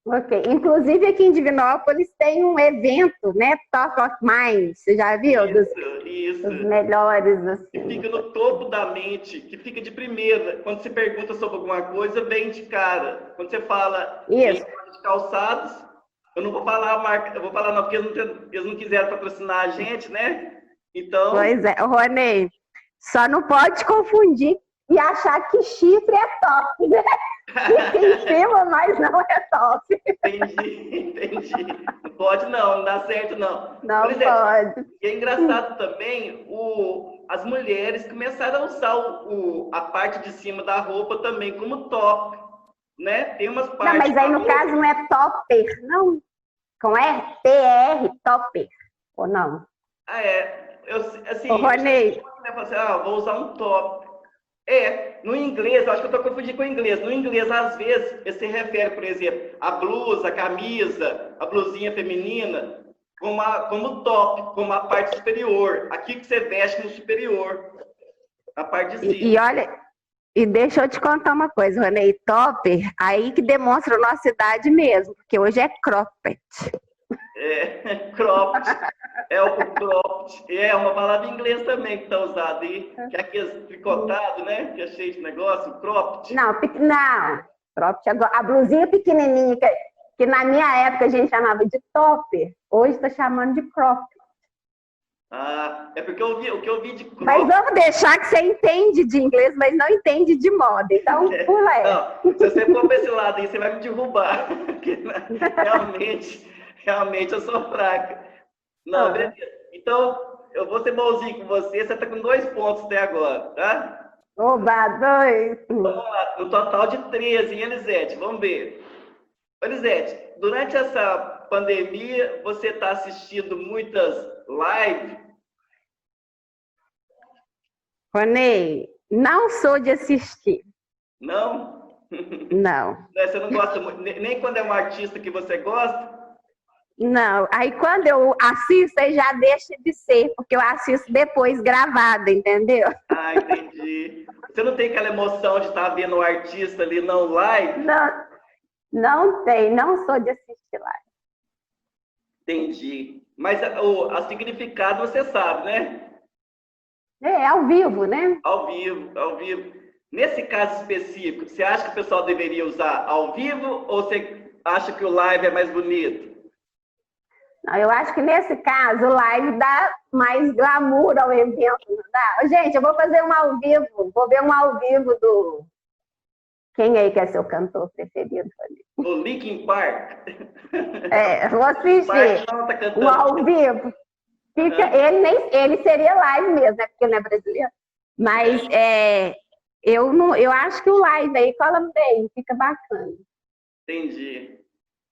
Speaker 7: Ok. Inclusive aqui em Divinópolis tem um evento, né? Top of Mind. Você já viu?
Speaker 6: Isso.
Speaker 7: Dos melhores, assim.
Speaker 6: Que fica no topo da mente, que fica de primeira. Quando se pergunta sobre alguma coisa, vem de cara. Quando você fala de calçados, eu não vou falar a marca, eu vou falar não, porque eles não quiseram patrocinar a gente, né? Então... Pois é,
Speaker 7: Ronei, só não pode confundir e achar que chifre é top, né? Fica em cima, mas não é top.
Speaker 6: Entendi. Não pode não dá certo não.
Speaker 7: Não pode.
Speaker 6: E é engraçado também, as mulheres começaram a usar a parte de cima da roupa também como top, né? Tem umas partes...
Speaker 7: Não, mas aí no caso não é topper, não? Com R, topper, ou não?
Speaker 6: Assim...
Speaker 7: Ronei.
Speaker 6: Vou usar um top. No inglês, eu acho que eu estou confundindo com o inglês. No inglês, às vezes, ele se refere, por exemplo, a blusa, a camisa, a blusinha feminina, como top, como a parte superior. Aqui que você veste no superior, a parte de cima.
Speaker 7: E olha, e deixa eu te contar uma coisa, Ronei, top, aí que demonstra a nossa idade mesmo, porque hoje é cropped.
Speaker 6: Cropped. É o cropped. É uma palavra em inglês também que está usada aí, que é aquele tricotado, né? Que é cheio de negócio, cropped.
Speaker 7: Não, cropped, a blusinha pequenininha, que na minha época a gente chamava de top, hoje está chamando de cropped.
Speaker 6: Ah, é porque o que eu vi de cropped...
Speaker 7: Mas vamos deixar que você entende de inglês, mas não entende de moda, então pula essa.
Speaker 6: Não, se você for para esse lado aí, você vai me derrubar, porque realmente eu sou fraca. Não, beleza. Então, eu vou ser bonzinho com você está com 2 pontos até agora, tá?
Speaker 7: Oba, 2.
Speaker 6: Vamos lá, no total de 13, hein, Elisete? Vamos ver. Elisete, durante essa pandemia, você está assistindo muitas lives?
Speaker 7: Ronei, não sou de assistir.
Speaker 6: Não?
Speaker 7: Não.
Speaker 6: Você não gosta muito, nem quando é um artista que você gosta?
Speaker 7: Não, aí quando eu assisto, aí já deixa de ser, porque eu assisto depois gravada, entendeu?
Speaker 6: Ah, entendi. Você não tem aquela emoção de estar vendo o artista ali, não live?
Speaker 7: Não tem, não sou de assistir live.
Speaker 6: Entendi. Mas o significado você sabe, né?
Speaker 7: É ao vivo, né?
Speaker 6: Ao vivo, ao vivo. Nesse caso específico, você acha que o pessoal deveria usar ao vivo ou você acha que o live é mais bonito?
Speaker 7: Não, eu acho que nesse caso o live dá mais glamour ao evento, não dá? Gente, eu vou fazer um ao vivo, vou ver um ao vivo do... Quem aí que é seu cantor preferido?
Speaker 6: O Linkin Park.
Speaker 7: Vou assistir um ao vivo. Ele seria live mesmo, né? Porque não é brasileiro. Mas eu acho que o live aí cola bem, fica bacana.
Speaker 6: Entendi.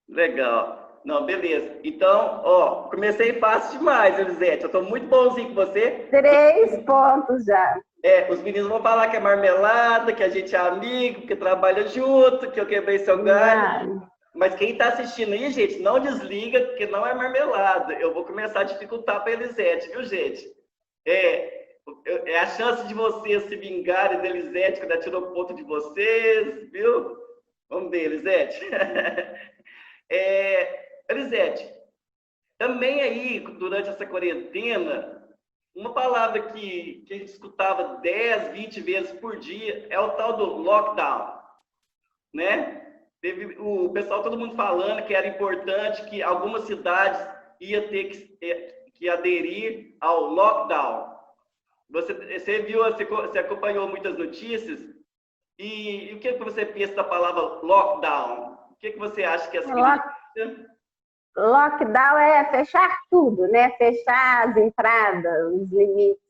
Speaker 6: Legal. Não, beleza. Então, comecei fácil demais, Elisete. Eu estou muito bonzinho com você.
Speaker 7: 3 pontos já.
Speaker 6: Os meninos vão falar que é marmelada, que a gente é amigo, que trabalha junto, que eu quebrei seu galho. Mas quem está assistindo aí, gente, não desliga, porque não é marmelada. Eu vou começar a dificultar para a Elisete, viu, gente? É a chance de vocês se vingarem da Elisete quando ela tirou ponto de vocês, viu? Vamos ver, Elisete. Elisete, também aí, durante essa quarentena, uma palavra que a gente escutava 10, 20 vezes por dia é o tal do lockdown, né? Teve o pessoal, todo mundo falando que era importante, que algumas cidades iam ter que aderir ao lockdown. Você viu, você acompanhou muitas notícias, e o que você pensa da palavra lockdown? O que você acha que é significa?
Speaker 7: Lockdown é fechar tudo, né? Fechar as entradas, os limites.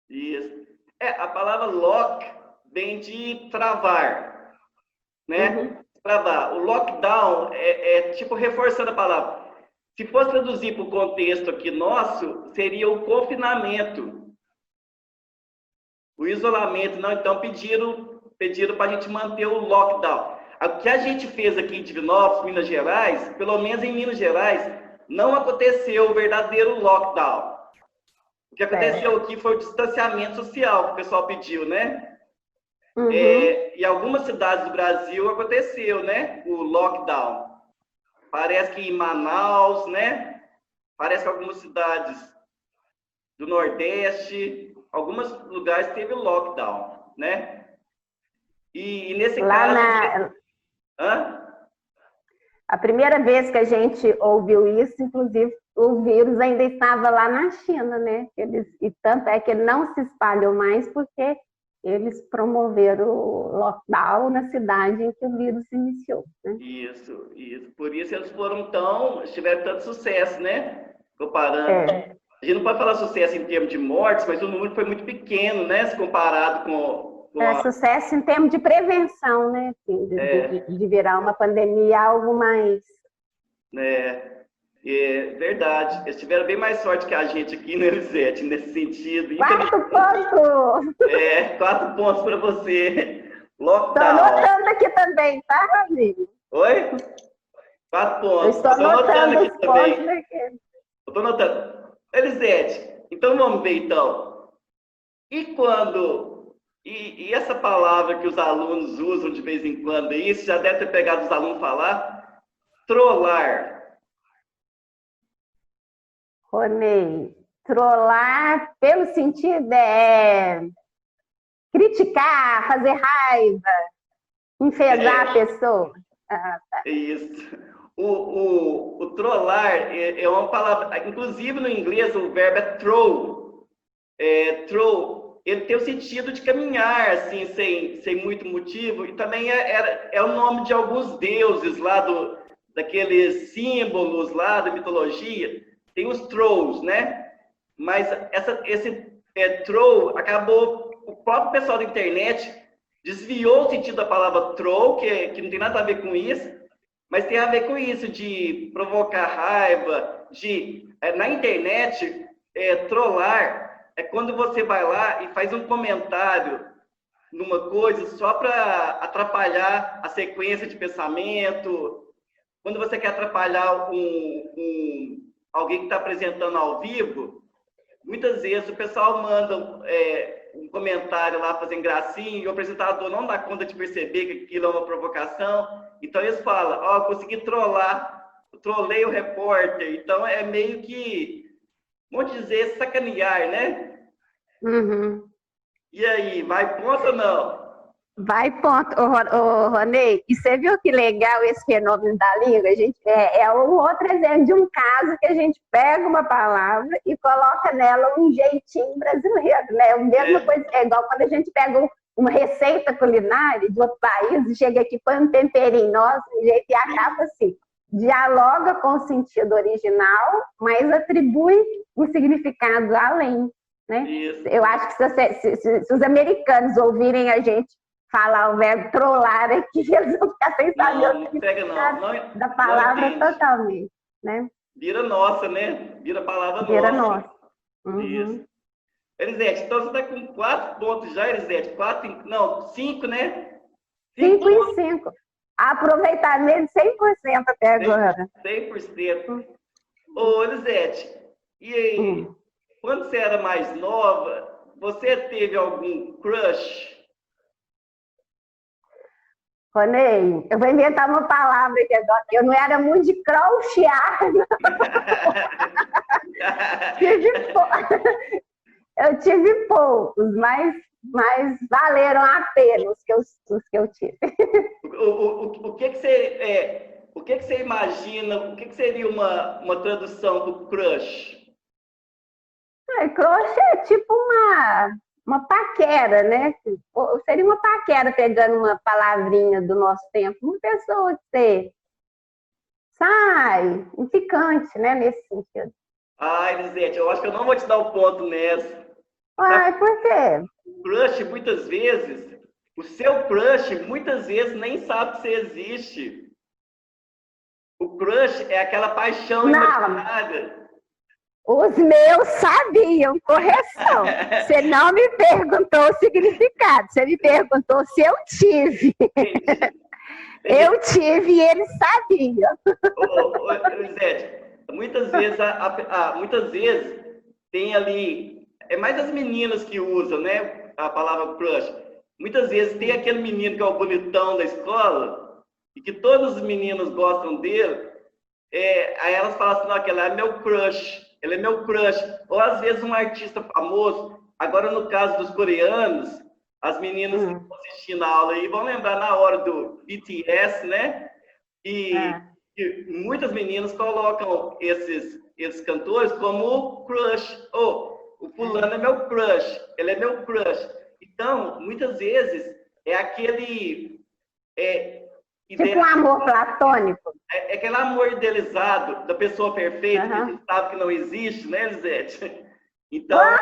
Speaker 6: Isso. A palavra lock vem de travar, né?
Speaker 7: Uhum.
Speaker 6: Travar. O lockdown tipo reforçando a palavra. Se fosse traduzir para o contexto aqui nosso, seria o confinamento. O isolamento, não, então pediram para a gente manter o lockdown. O que a gente fez aqui em Divinópolis, Minas Gerais, pelo menos em Minas Gerais, não aconteceu o verdadeiro lockdown. O que aconteceu aqui foi o distanciamento social que o pessoal pediu, né?
Speaker 7: Uhum.
Speaker 6: Em algumas cidades do Brasil aconteceu, né? O lockdown. Parece que em Manaus, né? Parece que algumas cidades do Nordeste, alguns lugares teve lockdown, né? E nesse caso...
Speaker 7: A primeira vez que a gente ouviu isso, inclusive, o vírus ainda estava lá na China, né? E tanto é que ele não se espalhou mais porque eles promoveram o lockdown na cidade em que o vírus se iniciou, né?
Speaker 6: Isso. Por isso eles tiveram tanto sucesso, né? Comparando. A gente não pode falar sucesso em termos de mortes, mas o número foi muito pequeno, né? Se comparado com
Speaker 7: sucesso em termos de prevenção, né? Assim, de virar uma pandemia algo mais...
Speaker 6: É verdade. Eles tiveram bem mais sorte que a gente aqui, né, Elisete, nesse sentido.
Speaker 7: 4 pontos!
Speaker 6: 4 pontos para você.
Speaker 7: Estou
Speaker 6: Lockdown.
Speaker 7: anotando aqui também, tá, Rodrigo?
Speaker 6: Oi? 4 pontos.
Speaker 7: Eu estou anotando os pontos aqui.
Speaker 6: Eu estou anotando. Elisete, então vamos ver então. E quando... E essa palavra que os alunos usam de vez em quando, isso já deve ter pegado os alunos falar, trollar.
Speaker 7: Ronei, trollar pelo sentido é criticar, fazer raiva, enfesar a pessoa. Ah, tá.
Speaker 6: Isso. O trollar é uma palavra, inclusive no inglês o verbo é throw. Throw, ele tem o sentido de caminhar, assim, sem muito motivo, e também é o nome de alguns deuses lá, daqueles símbolos lá da mitologia. Tem os trolls, né? Mas esse troll acabou, o próprio pessoal da internet desviou o sentido da palavra troll, que não tem nada a ver com isso, mas tem a ver com isso, de provocar raiva, na internet, trollar é quando você vai lá e faz um comentário numa coisa só para atrapalhar a sequência de pensamento, quando você quer atrapalhar alguém que está apresentando ao vivo, muitas vezes o pessoal manda um comentário lá fazendo gracinha e o apresentador não dá conta de perceber que aquilo é uma provocação. Então eles falam, consegui trollar, trolei o repórter. Então é meio que, vamos dizer, sacanear, né?
Speaker 7: Uhum.
Speaker 6: E aí, vai ponto ou não?
Speaker 7: Vai ponto, ô, Ronei. E você viu que legal esse fenômeno da língua? A gente, é um outro exemplo de um caso que a gente pega uma palavra e coloca nela um jeitinho brasileiro, né? A mesma coisa, é igual quando a gente pega uma receita culinária de outro país e chega aqui, põe um temperinho nosso, um jeito, e acaba assim. Dialoga com o sentido original, mas atribui um significado além, né?
Speaker 6: Isso.
Speaker 7: Eu acho que se os americanos ouvirem a gente falar o verbo trollar aqui, eles vão ficar sem saber o significado da palavra totalmente, né?
Speaker 6: Vira nossa, né? Vira palavra nossa.
Speaker 7: Vira nossa. Uhum.
Speaker 6: Isso. Elisete, então você está com 4 pontos já, Elisete? 5, né?
Speaker 7: 5 em 5. Aproveitamento 100% até agora.
Speaker 6: 100%. Ô, Elisete, e aí, quando você era mais nova, você teve algum crush?
Speaker 7: Ronei, eu vou inventar uma palavra aqui agora. Eu não era muito de crauchear, não. Eu tive poucos, mas valeram a pena os que eu tive.
Speaker 6: O que você imagina, o que seria uma tradução do crush?
Speaker 7: Crush é tipo uma paquera, né? Seria uma paquera, pegando uma palavrinha do nosso tempo. Uma pessoa que você sai, um ficante, né? Nesse sentido.
Speaker 6: Elisete, eu acho que eu não vou te dar o ponto nessa.
Speaker 7: Por quê?
Speaker 6: Crush, muitas vezes, o seu crush, muitas vezes, nem sabe que você existe. O crush é aquela paixão imaginária.
Speaker 7: Os meus sabiam, correção. Você não me perguntou o significado, você me perguntou se eu tive. Eu tive e eles sabiam.
Speaker 6: Elisete, muitas vezes tem ali, é mais as meninas que usam, né, a palavra crush. Muitas vezes tem aquele menino que é o bonitão da escola e que todos os meninos gostam dele, aí elas falam assim, não, aquele é meu crush. Ele é meu crush. Ou, às vezes, um artista famoso. Agora, no caso dos coreanos, as meninas que estão assistindo a aula aí vão lembrar na hora do BTS, né? E muitas meninas colocam esses cantores como crush. O fulano é meu crush. Ele é meu crush. Então, muitas vezes, é aquele...
Speaker 7: Tipo um amor platônico.
Speaker 6: É aquele amor idealizado da pessoa perfeita, que a gente sabe que não existe, né, Elisete? Então... Oi?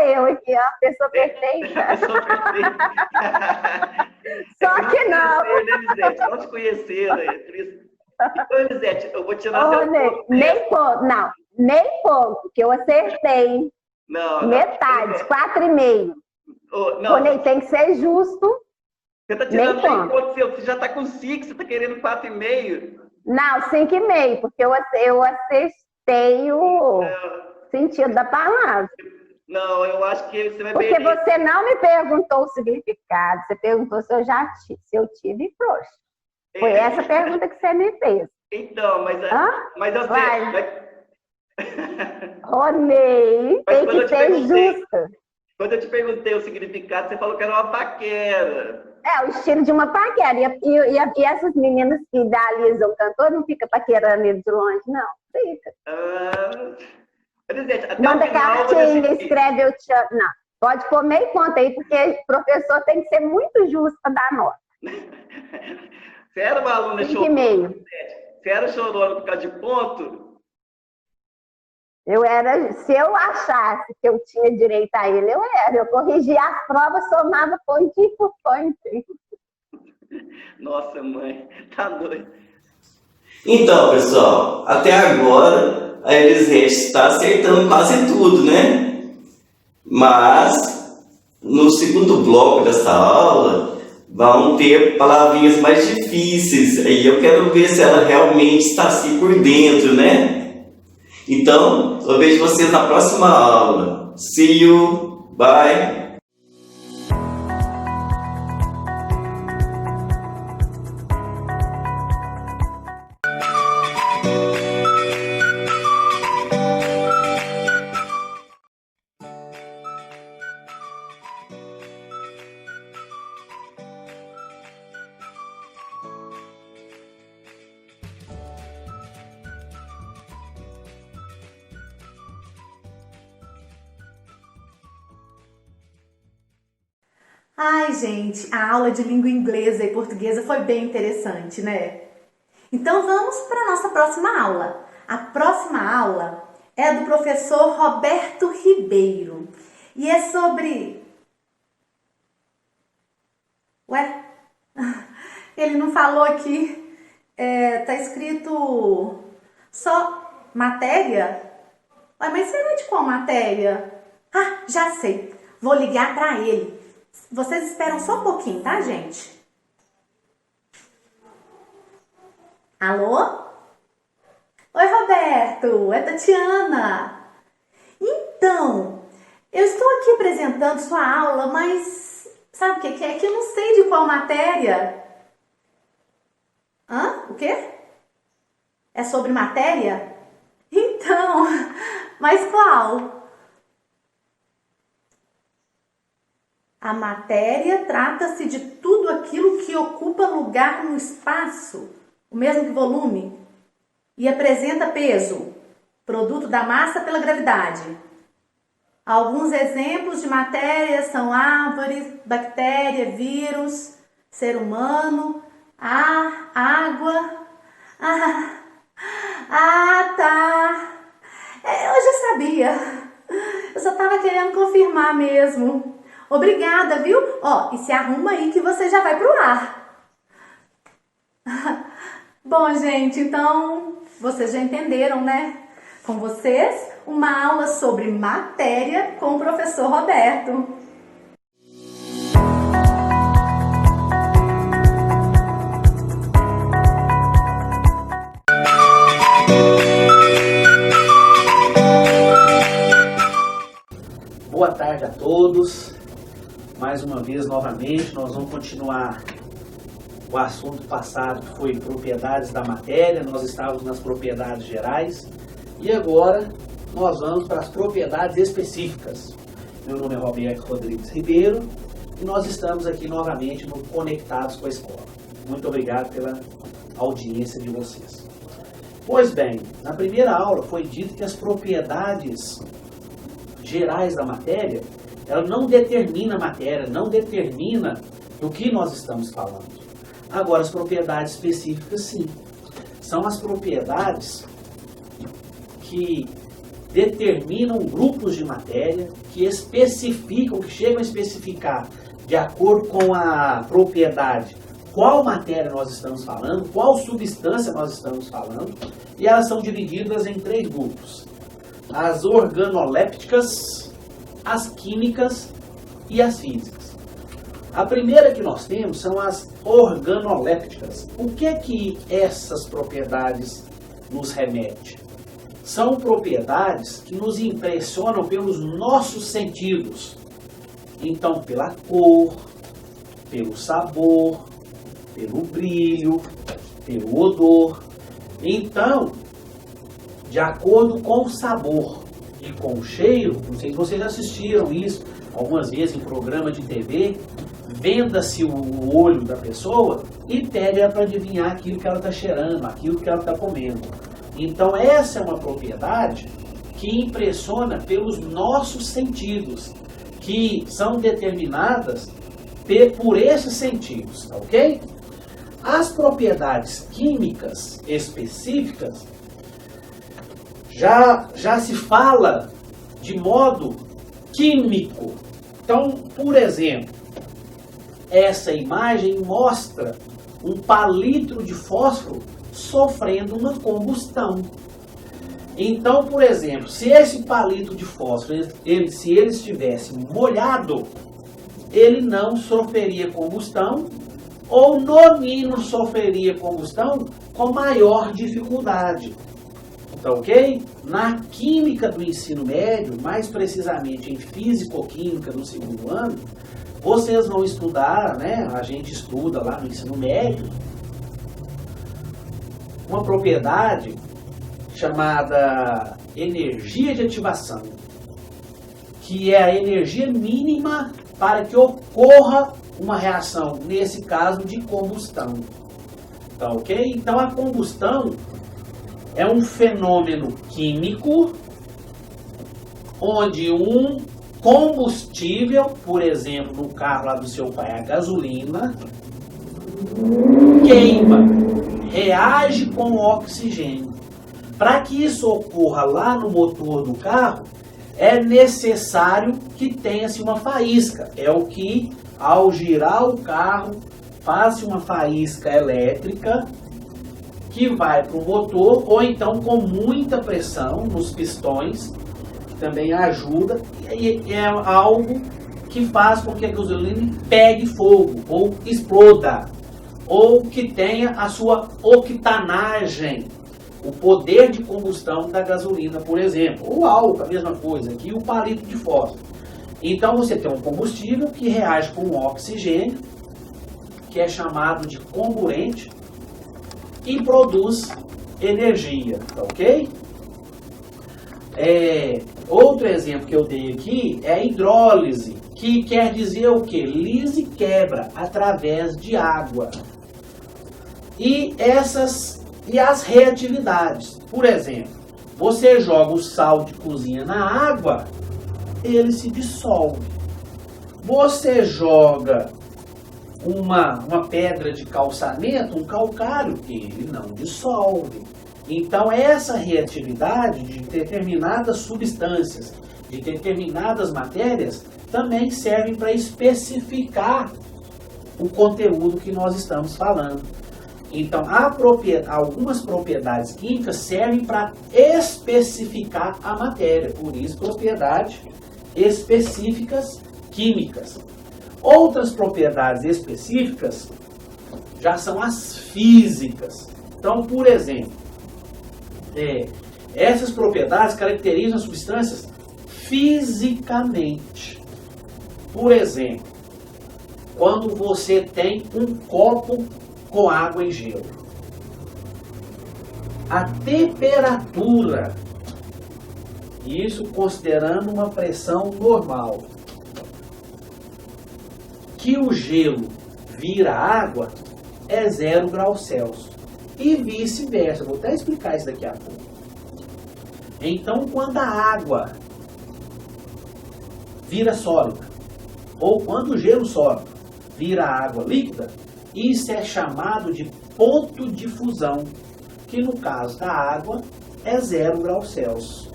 Speaker 7: Eu aqui, ó, pessoa perfeita.
Speaker 6: Pessoa perfeita.
Speaker 7: Só que não.
Speaker 6: Elisete, não te conhecer, né? Então, Elisete, eu vou tirar seu
Speaker 7: Ronei,
Speaker 6: ponto.
Speaker 7: nem pouco, não, nem pouco, que eu acertei.
Speaker 6: Não,
Speaker 7: Metade, 4,5.
Speaker 6: não,
Speaker 7: Ronei, tem que ser justo.
Speaker 6: você tá tirando
Speaker 7: nem
Speaker 6: nem ponto seu, você já tá com 5, você tá querendo 4,5.
Speaker 7: Não, 5,5, porque eu acertei o sentido da palavra.
Speaker 6: Não, eu acho que você vai
Speaker 7: Porque
Speaker 6: perder.
Speaker 7: você não me perguntou o significado, você perguntou se eu tive frouxo. Foi essa pergunta que você me fez.
Speaker 6: Então, mas eu
Speaker 7: Vai.
Speaker 6: sei.
Speaker 7: Ronei,
Speaker 6: Mas
Speaker 7: tem
Speaker 6: quando eu
Speaker 7: que
Speaker 6: te
Speaker 7: ser
Speaker 6: perguntei-
Speaker 7: justa.
Speaker 6: Quando eu te perguntei o significado, você falou que era uma paquera.
Speaker 7: É, o estilo de uma paquera. E essas meninas que idealizam o cantor não fica paquerando ele de longe, não. Fica.
Speaker 6: Elisete, até
Speaker 7: Manda
Speaker 6: o final eu vou
Speaker 7: cartinha,
Speaker 6: decidir.
Speaker 7: escreve eu te amo. Não, pode pôr meio ponto aí, porque o professor tem que ser muito justo para dar nota.
Speaker 6: Você era uma aluna
Speaker 7: 5,5.
Speaker 6: Você era chorona por causa de ponto?
Speaker 7: Se eu achasse que eu tinha direito a ele, eu era. Eu corrigia as provas, somava pontinho por pontinho.
Speaker 6: Nossa, mãe, tá doido. Então, pessoal, até agora a Elisete está acertando quase tudo, né? Mas no segundo bloco dessa aula vão ter palavrinhas mais difíceis. Aí eu quero ver se ela realmente está assim por dentro, né? Então, eu vejo vocês na próxima aula. See you. Bye.
Speaker 1: Ai, gente, a aula de língua inglesa e portuguesa foi bem interessante, né? Então vamos para a nossa próxima aula. A próxima aula é do professor Roberto Ribeiro e é sobre... Ué? Ele não falou aqui. Tá escrito só matéria? Ué, mas será de qual matéria? Ah, já sei. Vou ligar para ele. Vocês esperam só um pouquinho, tá, gente? Alô? Oi, Roberto. É Tatiana. Então, eu estou aqui apresentando sua aula, mas sabe o que é? Que eu não sei de qual matéria. Hã? O quê? É sobre matéria? Então, mas qual? A matéria trata-se de tudo aquilo que ocupa lugar no espaço, o mesmo que volume, e apresenta peso, produto da massa pela gravidade. Alguns exemplos de matéria são árvore, bactéria, vírus, ser humano, ar, água. Tá. Eu já sabia. Eu só estava querendo confirmar mesmo. Obrigada, viu? E se arruma aí que você já vai pro ar. Bom, gente, então vocês já entenderam, né? Com vocês, uma aula sobre matéria com o professor Roberto.
Speaker 8: Boa tarde a todos. Mais uma vez, novamente, nós vamos continuar o assunto passado, que foi propriedades da matéria. Nós estávamos nas propriedades gerais e agora nós vamos para as propriedades específicas. Meu nome é Roberto Rodrigues Ribeiro e nós estamos aqui novamente no Conectados com a Escola. Muito obrigado pela audiência de vocês. Pois bem, na primeira aula foi dito que as propriedades gerais da matéria, ela não determina a matéria, não determina do que nós estamos falando. Agora, as propriedades específicas, sim. São as propriedades que determinam grupos de matéria, que especificam, que chegam a especificar, de acordo com a propriedade, qual matéria nós estamos falando, qual substância nós estamos falando, e elas são divididas em 3 grupos: as organolépticas, as químicas e as físicas. A primeira que nós temos são as organolépticas. O que é que essas propriedades nos remete? São propriedades que nos impressionam pelos nossos sentidos. Então, pela cor, pelo sabor, pelo brilho, pelo odor. Então, de acordo com o sabor e com o cheiro, não sei se vocês assistiram isso algumas vezes em programa de TV, venda-se o olho da pessoa e pede ela para adivinhar aquilo que ela está cheirando, aquilo que ela está comendo. Então essa é uma propriedade que impressiona pelos nossos sentidos, que são determinadas por esses sentidos, tá ok? As propriedades químicas específicas já se fala de modo químico. Então, por exemplo, essa imagem mostra um palito de fósforo sofrendo uma combustão. Então, por exemplo, se esse palito de fósforo, se ele estivesse molhado, ele não sofreria combustão, ou no mínimo sofreria combustão com maior dificuldade. Tá ok? Na química do ensino médio, mais precisamente em físico-química do 2º ano, vocês vão estudar, né? A gente estuda lá no ensino médio, uma propriedade chamada energia de ativação, que é a energia mínima para que ocorra uma reação, nesse caso de combustão. Tá ok? Então a combustão é um fenômeno químico onde um combustível, por exemplo, no carro lá do seu pai, a gasolina, queima, reage com o oxigênio. Para que isso ocorra lá no motor do carro, é necessário que tenha-se uma faísca. É o que, ao girar o carro, faz uma faísca elétrica que vai para o motor, ou então com muita pressão nos pistões, que também ajuda, e é algo que faz com que a gasolina pegue fogo, ou exploda, ou que tenha a sua octanagem, o poder de combustão da gasolina, por exemplo. O álcool, a mesma coisa, aqui o palito de fósforo. Então você tem um combustível que reage com o oxigênio, que é chamado de comburente, e produz energia, tá ok? Outro exemplo que eu dei aqui é a hidrólise, que quer dizer o quê? Lise quebra através de água. E as reatividades. Por exemplo, você joga o sal de cozinha na água, ele se dissolve. Você joga uma pedra de calçamento, um calcário, ele não dissolve. Então essa reatividade de determinadas substâncias, de determinadas matérias, também servem para especificar o conteúdo que nós estamos falando. Então algumas propriedades químicas servem para especificar a matéria, por isso propriedades específicas químicas. Outras propriedades específicas já são as físicas. Então, por exemplo, essas propriedades caracterizam as substâncias fisicamente. Por exemplo, quando você tem um copo com água e gelo, a temperatura, isso considerando uma pressão normal, que o gelo vira água, é 0 graus Celsius. E vice-versa. Vou até explicar isso daqui a pouco. Então, quando a água vira sólida, ou quando o gelo sólido vira água líquida, isso é chamado de ponto de fusão, que no caso da água é 0 graus Celsius.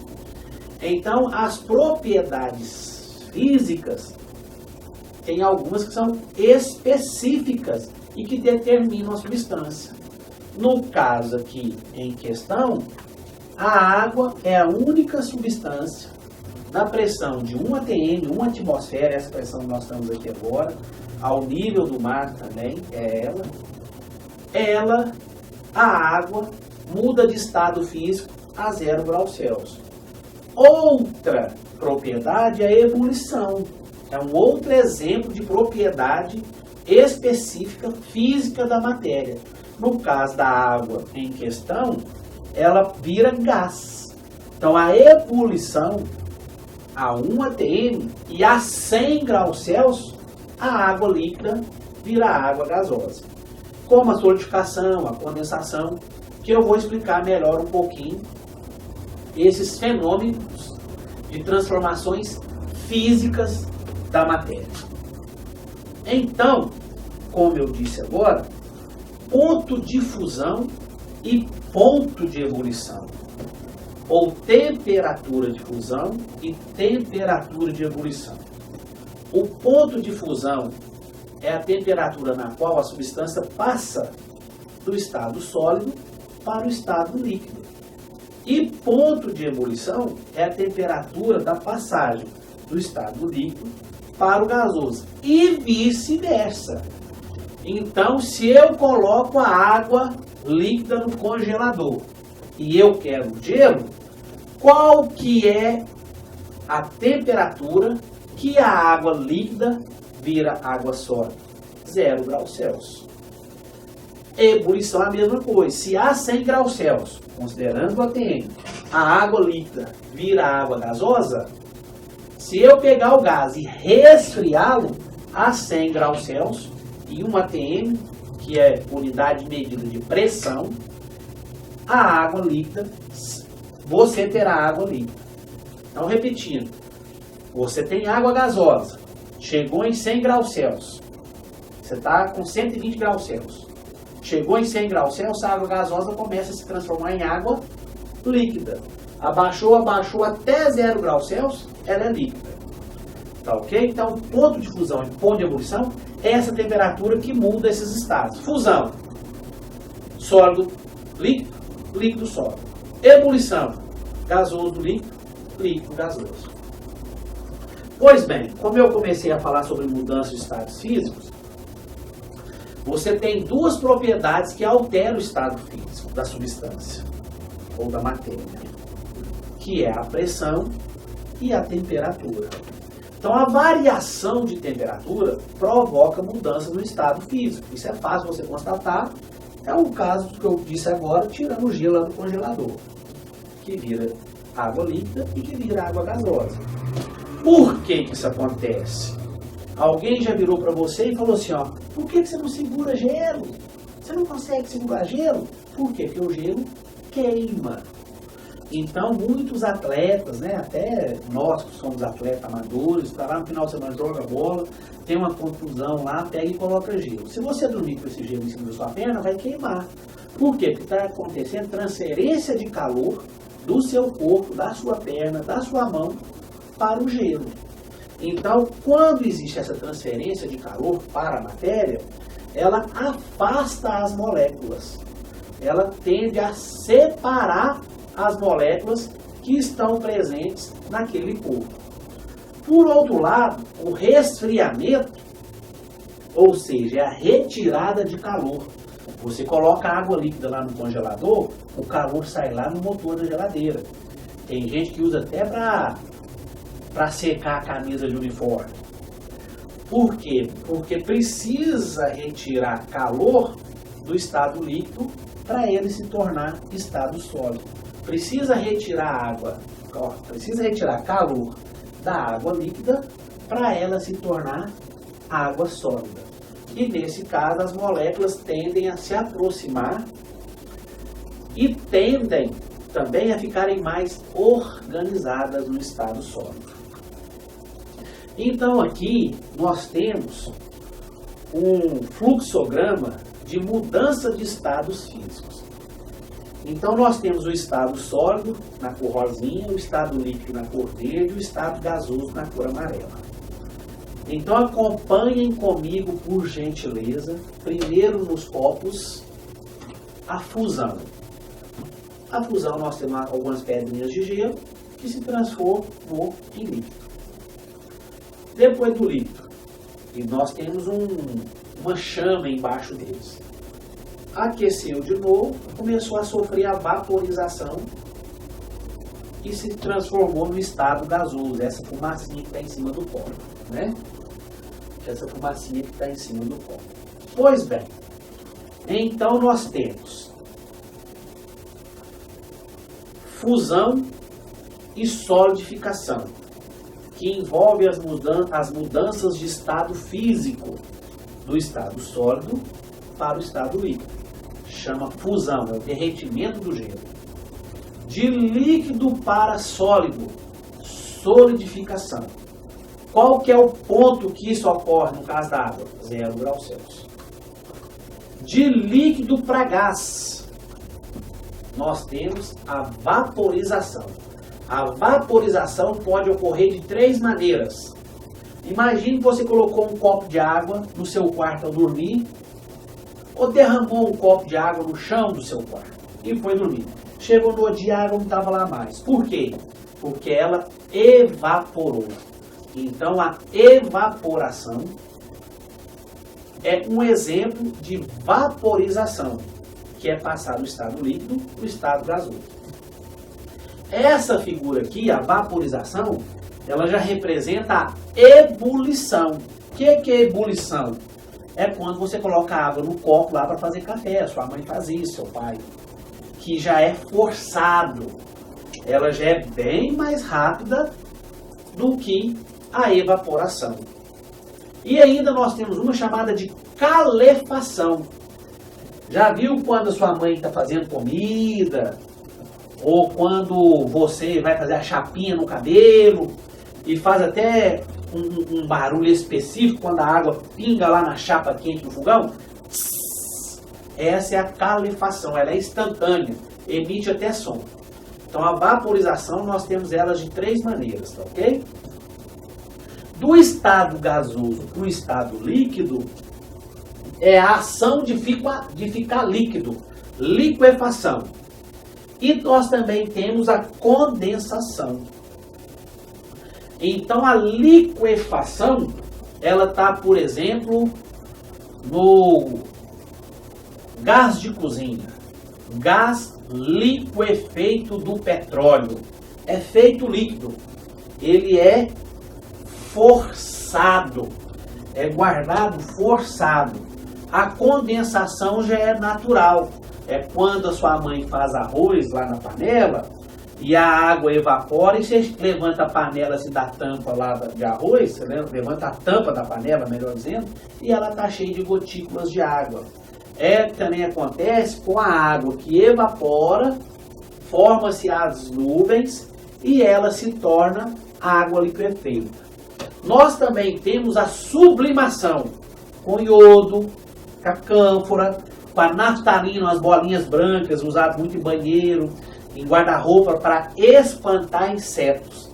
Speaker 8: Então, as propriedades físicas, tem algumas que são específicas e que determinam a substância. No caso aqui em questão, a água é a única substância na pressão de 1 atm, 1 atmosfera, essa pressão que nós estamos aqui agora, ao nível do mar também, a água, muda de estado físico a 0 graus Celsius. Outra propriedade é a ebulição. É um outro exemplo de propriedade específica física da matéria. No caso da água em questão, ela vira gás. Então, a ebulição a 1 atm e a 100 graus Celsius, a água líquida vira água gasosa. Como a solidificação, a condensação, que eu vou explicar melhor um pouquinho esses fenômenos de transformações físicas da matéria. Então, como eu disse agora, ponto de fusão e ponto de ebulição, ou temperatura de fusão e temperatura de ebulição. O ponto de fusão é a temperatura na qual a substância passa do estado sólido para o estado líquido. E ponto de ebulição é a temperatura da passagem do estado líquido para o gasoso. E vice-versa. Então, se eu coloco a água líquida no congelador e eu quero gelo, qual que é a temperatura que a água líquida vira água sólida? 0 graus Celsius. Ebulição é a mesma coisa. Se a 100 graus Celsius, considerando o ATM, a água líquida vira água gasosa, se eu pegar o gás e resfriá-lo a 100 graus Celsius, e 1 atm, que é unidade de medida de pressão, a água líquida, você terá água líquida. Então, repetindo, você tem água gasosa, chegou em 100 graus Celsius, você está com 120 graus Celsius, chegou em 100 graus Celsius, a água gasosa começa a se transformar em água líquida. Abaixou até 0 graus Celsius, ela é líquida. Tá ok? Então, ponto de fusão e ponto de ebulição é essa temperatura que muda esses estados. Fusão, sólido, líquido, líquido, sólido. Ebulição, gasoso, líquido, líquido, gasoso. Pois bem, como eu comecei a falar sobre mudança de estados físicos, você tem duas propriedades que alteram o estado físico da substância, ou da matéria, que é a pressão e a temperatura. Então, a variação de temperatura provoca mudança no estado físico. Isso é fácil você constatar. É o caso que eu disse agora, tirando o gelo lá do congelador, que vira água líquida e que vira água gasosa. Por que isso acontece? Alguém já virou para você e falou assim, ó, por que você não segura gelo? Você não consegue segurar gelo? Por quê? Porque o gelo queima. Então, muitos atletas, né, até nós que somos atletas amadores, está lá no final de semana, joga bola, tem uma contusão lá, pega e coloca gelo. Se você dormir com esse gelo em cima da sua perna, vai queimar. Por quê? Porque está acontecendo transferência de calor do seu corpo, da sua perna, da sua mão, para o gelo. Então, quando existe essa transferência de calor para a matéria, ela afasta as moléculas. Ela tende a separar as moléculas que estão presentes naquele corpo. Por outro lado, o resfriamento, ou seja, a retirada de calor. Você coloca água líquida lá no congelador, o calor sai lá no motor da geladeira. Tem gente que usa até para secar a camisa de uniforme. Por quê? Porque precisa retirar calor do estado líquido para ele se tornar estado sólido. Precisa retirar calor da água líquida para ela se tornar água sólida. E nesse caso as moléculas tendem a se aproximar e tendem também a ficarem mais organizadas no estado sólido. Então aqui nós temos um fluxograma de mudança de estados físicos. Então nós temos o estado sólido na cor rosinha, o estado líquido na cor verde e o estado gasoso na cor amarela. Então acompanhem comigo, por gentileza, primeiro nos copos, a fusão. A fusão nós temos algumas pedrinhas de gelo que se transformam em líquido. Depois do líquido, e nós temos uma chama embaixo deles. Aqueceu de novo, começou a sofrer a vaporização e se transformou no estado gasoso, essa fumacinha que está em cima do copo, né? Essa fumacinha que está em cima do copo. Pois bem, então nós temos fusão e solidificação, que envolve as mudanças de estado físico do estado sólido para o estado líquido. Chama fusão, é o derretimento do gelo. De líquido para sólido, solidificação. Qual que é o ponto que isso ocorre no caso da água? 0 graus Celsius. De líquido para gás, nós temos a vaporização. A vaporização pode ocorrer de 3 maneiras. Imagine que você colocou um copo de água no seu quarto ao dormir, ou derramou um copo de água no chão do seu quarto e foi dormir. Chegou no dia, a água não estava lá mais. Por quê? Porque ela evaporou. Então a evaporação é um exemplo de vaporização, que é passar do estado líquido para o estado gasoso. Essa figura aqui, a vaporização, ela já representa a ebulição. O que é ebulição? É quando você coloca água no copo lá para fazer café. Sua mãe faz isso, seu pai. Que já é forçado. Ela já é bem mais rápida do que a evaporação. E ainda nós temos uma chamada de calefação. Já viu quando a sua mãe está fazendo comida? Ou quando você vai fazer a chapinha no cabelo e faz até um barulho específico quando a água pinga lá na chapa quente do fogão? Essa é a calefação, ela é instantânea, emite até som. Então a vaporização nós temos elas de 3 maneiras, tá ok? Do estado gasoso para o estado líquido é a ação de ficar líquido, liquefação. E nós também temos a condensação. Então a liquefação, ela está, por exemplo, no gás de cozinha, gás liquefeito do petróleo. É feito líquido, ele é forçado, é guardado forçado. A condensação já é natural. É quando a sua mãe faz arroz lá na panela e a água evapora e você levanta a panela assim, da tampa lá de arroz, você levanta a tampa da panela, melhor dizendo, e ela está cheia de gotículas de água. Também acontece com a água que evapora, forma-se as nuvens e ela se torna água liquefeita. Nós também temos a sublimação com iodo, com a cânfora, com a naftalina, as bolinhas brancas, usadas muito em banheiro, em guarda-roupa para espantar insetos.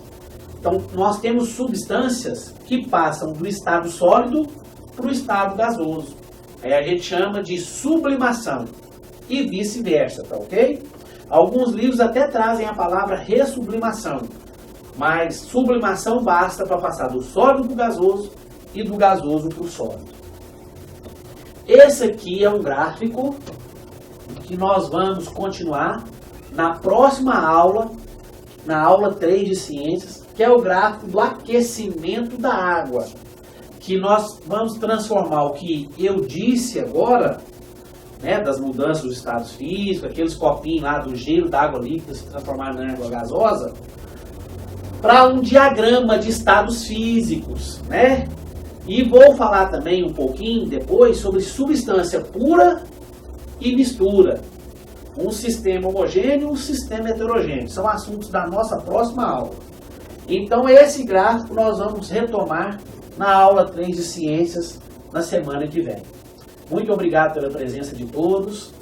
Speaker 8: Então, nós temos substâncias que passam do estado sólido para o estado gasoso. Aí a gente chama de sublimação e vice-versa, tá ok? Alguns livros até trazem a palavra ressublimação, mas sublimação basta para passar do sólido para o gasoso e do gasoso para o sólido. Esse aqui é um gráfico que nós vamos continuar na próxima aula, na aula 3 de ciências, que é o gráfico do aquecimento da água, que nós vamos transformar o que eu disse agora, né, das mudanças dos estados físicos, aqueles copinhos lá do gelo da água líquida se transformar na água gasosa, para um diagrama de estados físicos, né? E vou falar também um pouquinho depois sobre substância pura e mistura. Um sistema homogêneo e um sistema heterogêneo. São assuntos da nossa próxima aula. Então esse gráfico nós vamos retomar na aula 3 de ciências na semana que vem. Muito obrigado pela presença de todos.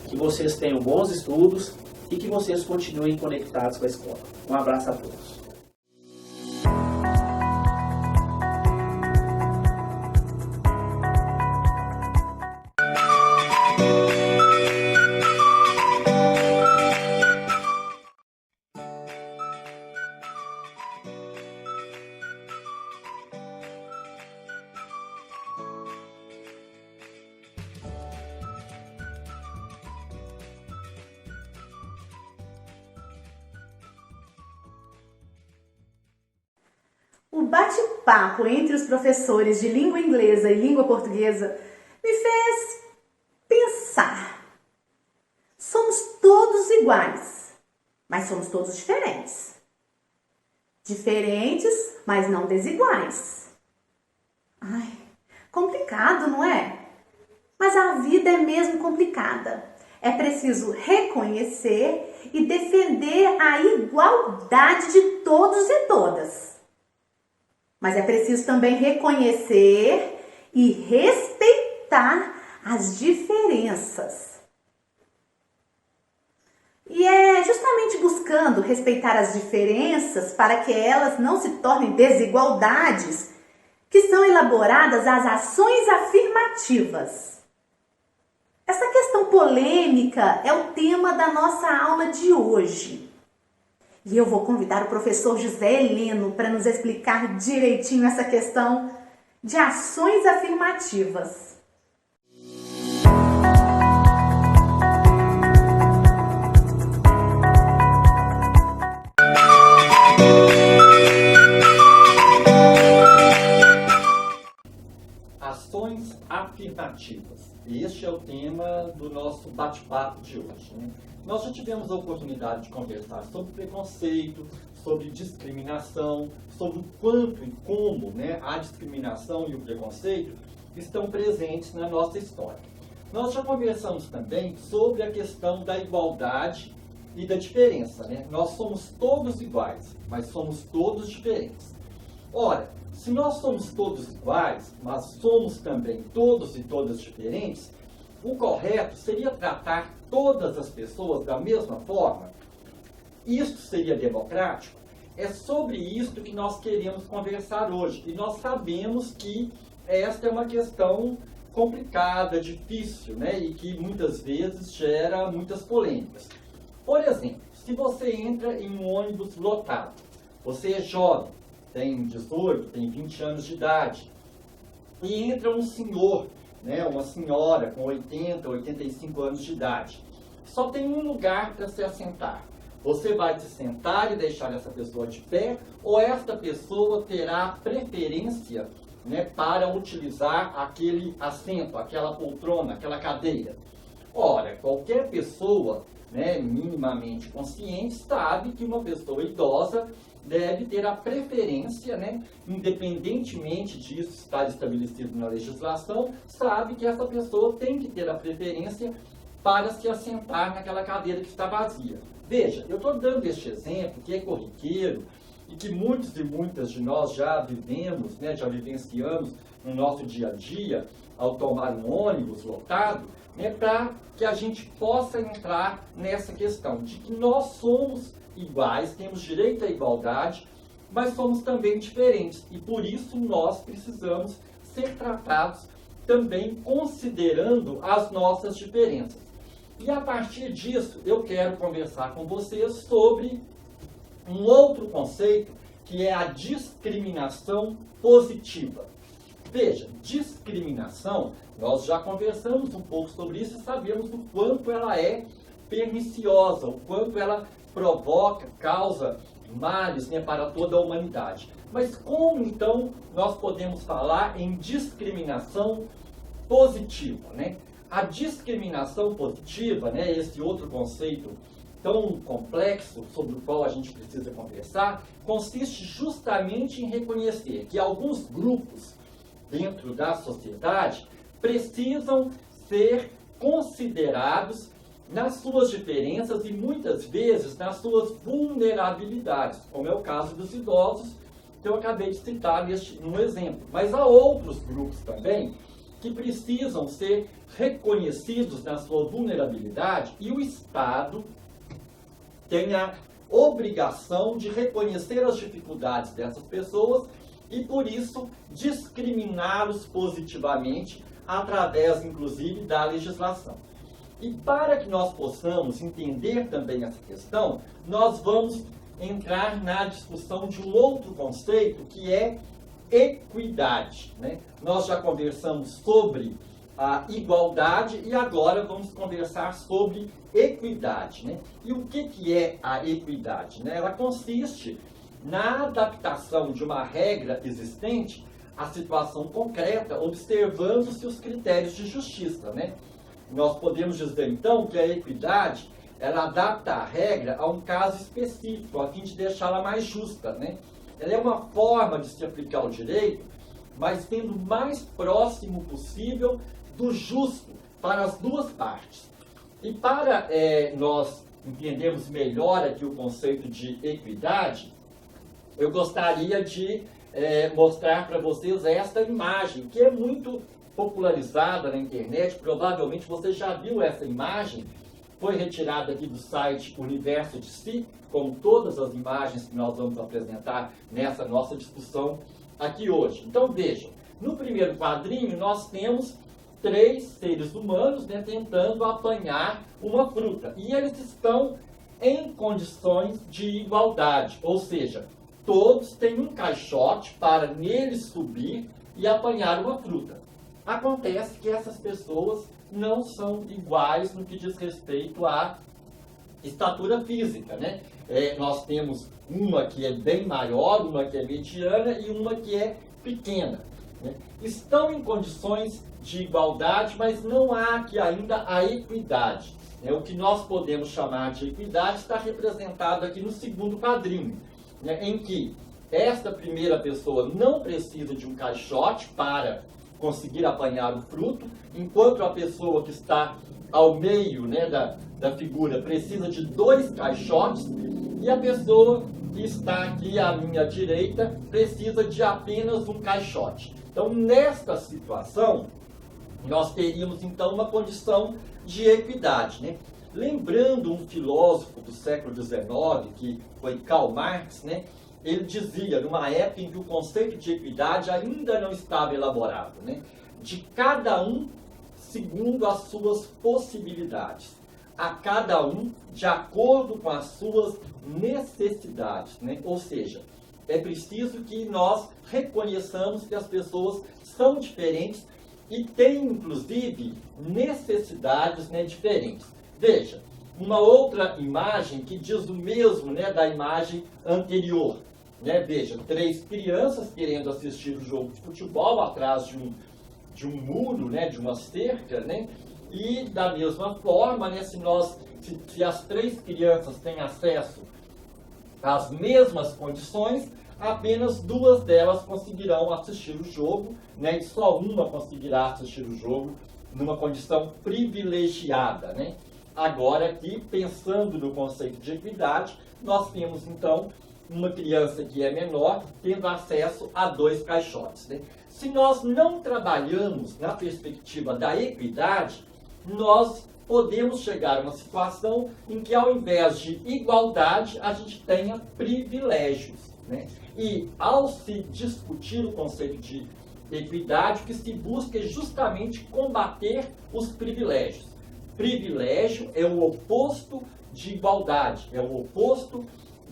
Speaker 8: Que vocês tenham bons estudos e que vocês continuem conectados com a escola. Um abraço a todos.
Speaker 1: O bate-papo entre os professores de língua inglesa e língua portuguesa me fez pensar. Somos todos iguais, mas somos todos diferentes. Diferentes, mas não desiguais. Ai, complicado, não é? Mas a vida é mesmo complicada. É preciso reconhecer e defender a igualdade de todos e todas. Mas é preciso também reconhecer e respeitar as diferenças. E é justamente buscando respeitar as diferenças para que elas não se tornem desigualdades que são elaboradas as ações afirmativas. Essa questão polêmica é o tema da nossa aula de hoje. E eu vou convidar o professor José Heleno para nos explicar direitinho essa questão de ações afirmativas.
Speaker 9: Ações afirmativas. Este é o tema do nosso bate-papo de hoje, né? Nós já tivemos a oportunidade de conversar sobre preconceito, sobre discriminação, sobre o quanto e como, né, a discriminação e o preconceito estão presentes na nossa história. Nós já conversamos também sobre a questão da igualdade e da diferença, né? Nós somos todos iguais, mas somos todos diferentes. Ora, se nós somos todos iguais, mas somos também todos e todas diferentes, o correto seria tratar todas as pessoas da mesma forma? Isto seria democrático? É sobre isto que nós queremos conversar hoje. E nós sabemos que esta é uma questão complicada, difícil, né? E que muitas vezes gera muitas polêmicas. Por exemplo, se você entra em um ônibus lotado, você é jovem, tem 18, tem 20 anos de idade, e entra um senhor, né, uma senhora com 80, 85 anos de idade. Só tem um lugar para se assentar. Você vai se sentar e deixar essa pessoa de pé, ou esta pessoa terá preferência, né, para utilizar aquele assento, aquela poltrona, aquela cadeira? Ora, qualquer pessoa, né, minimamente consciente sabe que uma pessoa idosa deve ter a preferência, né, independentemente disso estar estabelecido na legislação, sabe que essa pessoa tem que ter a preferência para se assentar naquela cadeira que está vazia. Veja, eu estou dando este exemplo que é corriqueiro e que muitos e muitas de nós já vivemos, né, já vivenciamos no nosso dia a dia ao tomar um ônibus lotado, né, para que a gente possa entrar nessa questão de que nós somos iguais, temos direito à igualdade, mas somos também diferentes e por isso nós precisamos ser tratados também considerando as nossas diferenças. E a partir disso eu quero conversar com vocês sobre um outro conceito que é a discriminação positiva. Veja, discriminação, nós já conversamos um pouco sobre isso e sabemos o quanto ela é perniciosa, o quanto ela provoca, causa males, né, para toda a humanidade. Mas como então nós podemos falar em discriminação positiva, né? A discriminação positiva, né, esse outro conceito tão complexo sobre o qual a gente precisa conversar, consiste justamente em reconhecer que alguns grupos dentro da sociedade precisam ser considerados nas suas diferenças e muitas vezes nas suas vulnerabilidades, como é o caso dos idosos, que eu acabei de citar no exemplo. Mas há outros grupos também que precisam ser reconhecidos na sua vulnerabilidade e o Estado tem a obrigação de reconhecer as dificuldades dessas pessoas e, por isso, discriminá-los positivamente através, inclusive, da legislação. E para que nós possamos entender também essa questão, nós vamos entrar na discussão de um outro conceito que é equidade, né? Nós já conversamos sobre a igualdade e agora vamos conversar sobre equidade, né? E o que é a equidade, né? Ela consiste na adaptação de uma regra existente à situação concreta, observando-se os critérios de justiça, né? Nós podemos dizer, então, que a equidade, ela adapta a regra a um caso específico, a fim de deixá-la mais justa, né? Ela é uma forma de se aplicar o direito, mas sendo o mais próximo possível do justo para as duas partes. E para nós entendermos melhor aqui o conceito de equidade, eu gostaria de mostrar para vocês esta imagem, que é muito popularizada na internet. Provavelmente você já viu essa imagem. Foi retirada aqui do site Universo de Si, como todas as imagens que nós vamos apresentar nessa nossa discussão aqui hoje. Então vejam, no primeiro quadrinho nós temos 3 seres humanos, né, tentando apanhar uma fruta. E eles estão em condições de igualdade, ou seja, todos têm um caixote para nele subir e apanhar uma fruta. Acontece que essas pessoas não são iguais no que diz respeito à estatura física, né? Nós temos uma que é bem maior, uma que é mediana e uma que é pequena, né? Estão em condições de igualdade, mas não há aqui ainda a equidade, né? O que nós podemos chamar de equidade está representado aqui no segundo quadrinho, né? Em que esta primeira pessoa não precisa de um caixote para conseguir apanhar o fruto, enquanto a pessoa que está ao meio, né, da figura precisa de 2 caixotes, e a pessoa que está aqui à minha direita precisa de apenas um caixote. Então, nesta situação, nós teríamos então uma condição de equidade, né? Lembrando um filósofo do século XIX, que foi Karl Marx, né? Ele dizia, numa época em que o conceito de equidade ainda não estava elaborado, né? De cada um segundo as suas possibilidades, a cada um de acordo com as suas necessidades, né? Ou seja, é preciso que nós reconheçamos que as pessoas são diferentes e têm, inclusive, necessidades, né, diferentes. Veja, uma outra imagem que diz o mesmo, né, da imagem anterior. Né? Veja, 3 crianças querendo assistir o jogo de futebol atrás de um muro, né, de uma cerca, né? E da mesma forma, né, se as 3 crianças têm acesso às mesmas condições, apenas 2 delas conseguirão assistir o jogo, né, e só uma conseguirá assistir o jogo numa condição privilegiada, né? Agora aqui, pensando no conceito de equidade, nós temos então uma criança que é menor tendo acesso a 2 caixotes, né? Se nós não trabalhamos na perspectiva da equidade, nós podemos chegar a uma situação em que, ao invés de igualdade, a gente tenha privilégios, né? E ao se discutir o conceito de equidade, o que se busca é justamente combater os privilégios. Privilégio é o oposto de igualdade, é o oposto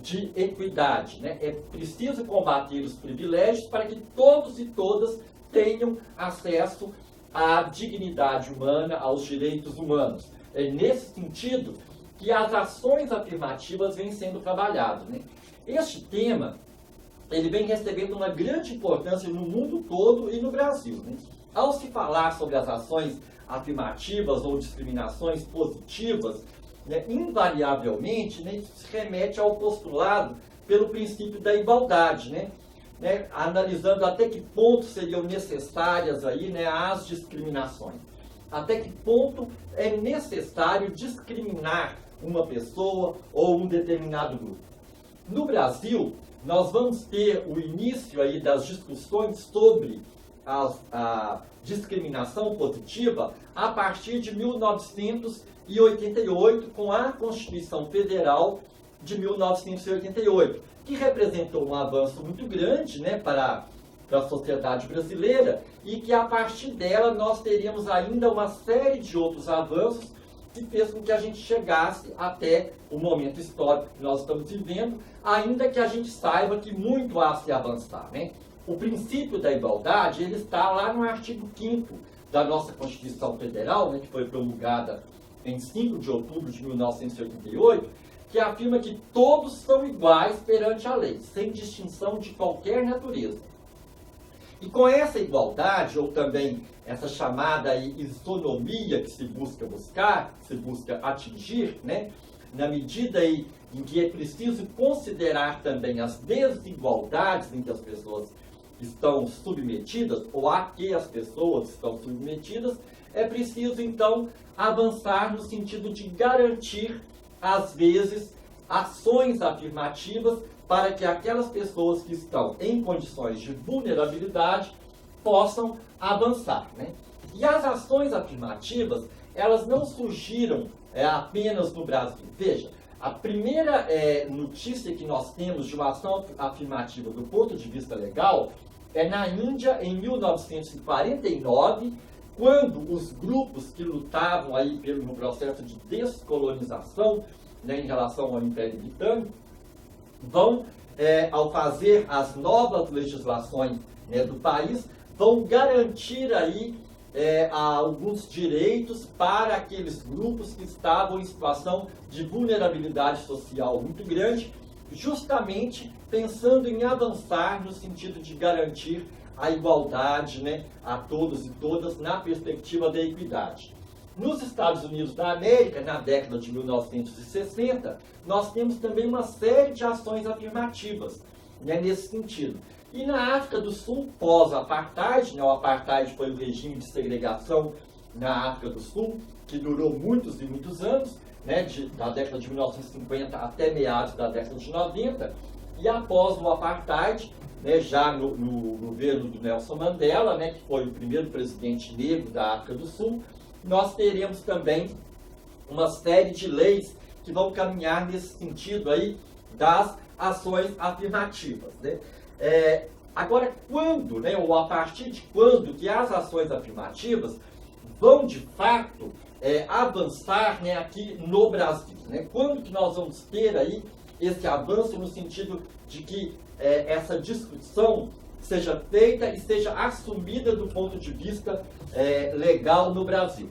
Speaker 9: de equidade, né? É preciso combater os privilégios para que todos e todas tenham acesso à dignidade humana, aos direitos humanos. É nesse sentido que as ações afirmativas vêm sendo trabalhadas, né? Este tema ele vem recebendo uma grande importância no mundo todo e no Brasil, né? Ao se falar sobre as ações afirmativas ou discriminações positivas, né, invariavelmente, né, isso se remete ao postulado pelo princípio da igualdade, né, analisando até que ponto seriam necessárias aí, né, as discriminações. Até que ponto é necessário discriminar uma pessoa ou um determinado grupo. No Brasil, nós vamos ter o início aí das discussões sobre a discriminação positiva a partir de 1988, com a Constituição Federal de 1988, que representou um avanço muito grande, né, para a sociedade brasileira, e que a partir dela nós teríamos ainda uma série de outros avanços que fez com que a gente chegasse até o momento histórico que nós estamos vivendo, ainda que a gente saiba que muito há a se avançar, né? O princípio da igualdade, ele está lá no artigo 5º da nossa Constituição Federal, né, que foi promulgada em 5 de outubro de 1988, que afirma que todos são iguais perante a lei, sem distinção de qualquer natureza. E com essa igualdade, ou também essa chamada isonomia que se busca atingir, né, na medida em que é preciso considerar também as desigualdades em que as pessoas estão submetidas, ou a que as pessoas estão submetidas, é preciso, então, avançar no sentido de garantir, às vezes, ações afirmativas para que aquelas pessoas que estão em condições de vulnerabilidade possam avançar, né? E as ações afirmativas, elas não surgiram apenas no Brasil. Veja, a primeira notícia que nós temos de uma ação afirmativa do ponto de vista legal é na Índia, em 1949, quando os grupos que lutavam aí no processo de descolonização, né, em relação ao Império Britânico, vão, ao fazer as novas legislações, né, do país, vão garantir aí alguns direitos para aqueles grupos que estavam em situação de vulnerabilidade social muito grande, justamente pensando em avançar no sentido de garantir a igualdade, né, a todos e todas na perspectiva da equidade. Nos Estados Unidos da América, na década de 1960, nós temos também uma série de ações afirmativas, né, nesse sentido. E na África do Sul, pós-apartheid, né, o apartheid foi o regime de segregação na África do Sul, que durou muitos e muitos anos, né, da década de 1950 até meados da década de 90, e após o apartheid, né, já no governo do Nelson Mandela, né, que foi o primeiro presidente negro da África do Sul, nós teremos também uma série de leis que vão caminhar nesse sentido aí das ações afirmativas, né? Agora, quando, né, ou a partir de quando que as ações afirmativas vão, de fato, avançar, né, aqui no Brasil, né? Quando que nós vamos ter aí esse avanço no sentido de que essa discussão seja feita e seja assumida do ponto de vista legal no Brasil?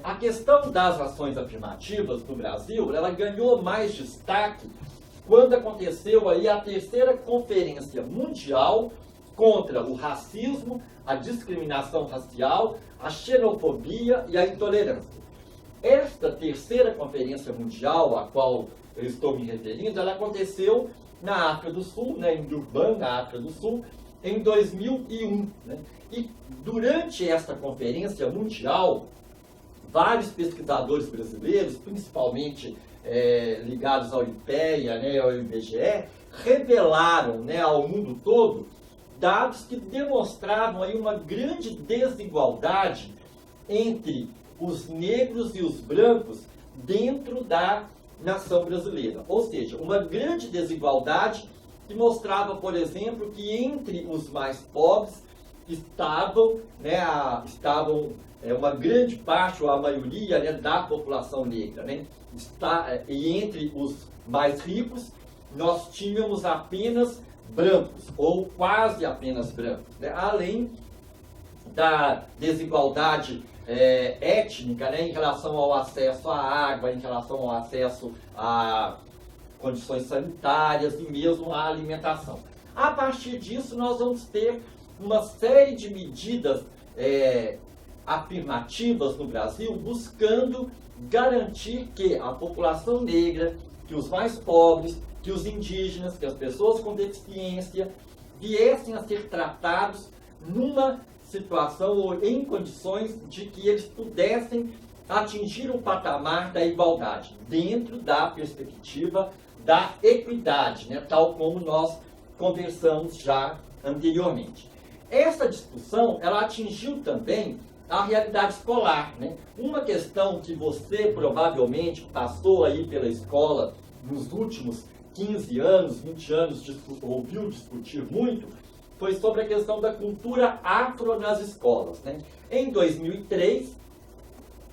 Speaker 9: A questão das ações afirmativas no Brasil, ela ganhou mais destaque quando aconteceu aí a terceira Conferência Mundial contra o racismo, a discriminação racial, a xenofobia e a intolerância. Esta terceira Conferência Mundial, a qual eu estou me referindo, ela aconteceu na África do Sul, né, em Durban, na África do Sul, em 2001. Né? E durante esta Conferência Mundial, vários pesquisadores brasileiros, principalmente ligados ao IPEA, né, ao IBGE, revelaram, né, ao mundo todo dados que demonstravam aí uma grande desigualdade entre os negros e os brancos dentro da nação brasileira. Ou seja, uma grande desigualdade que mostrava, por exemplo, que entre os mais pobres estavam uma grande parte, ou a maioria, né, da população negra, né? E entre os mais ricos, nós tínhamos apenas brancos, ou quase apenas brancos, né? Além da desigualdade étnica, né, em relação ao acesso à água, em relação ao acesso a condições sanitárias e mesmo à alimentação. A partir disso, nós vamos ter uma série de medidas afirmativas no Brasil, buscando garantir que a população negra, que os mais pobres, que os indígenas, que as pessoas com deficiência viessem a ser tratados numa situação ou em condições de que eles pudessem atingir o patamar da igualdade, dentro da perspectiva da equidade, né, tal como nós conversamos já anteriormente. Essa discussão, ela atingiu também a realidade escolar, né? Uma questão que você provavelmente passou aí pela escola nos últimos 15 anos, 20 anos, ouviu discutir muito, foi sobre a questão da cultura afro nas escolas, né? Em 2003,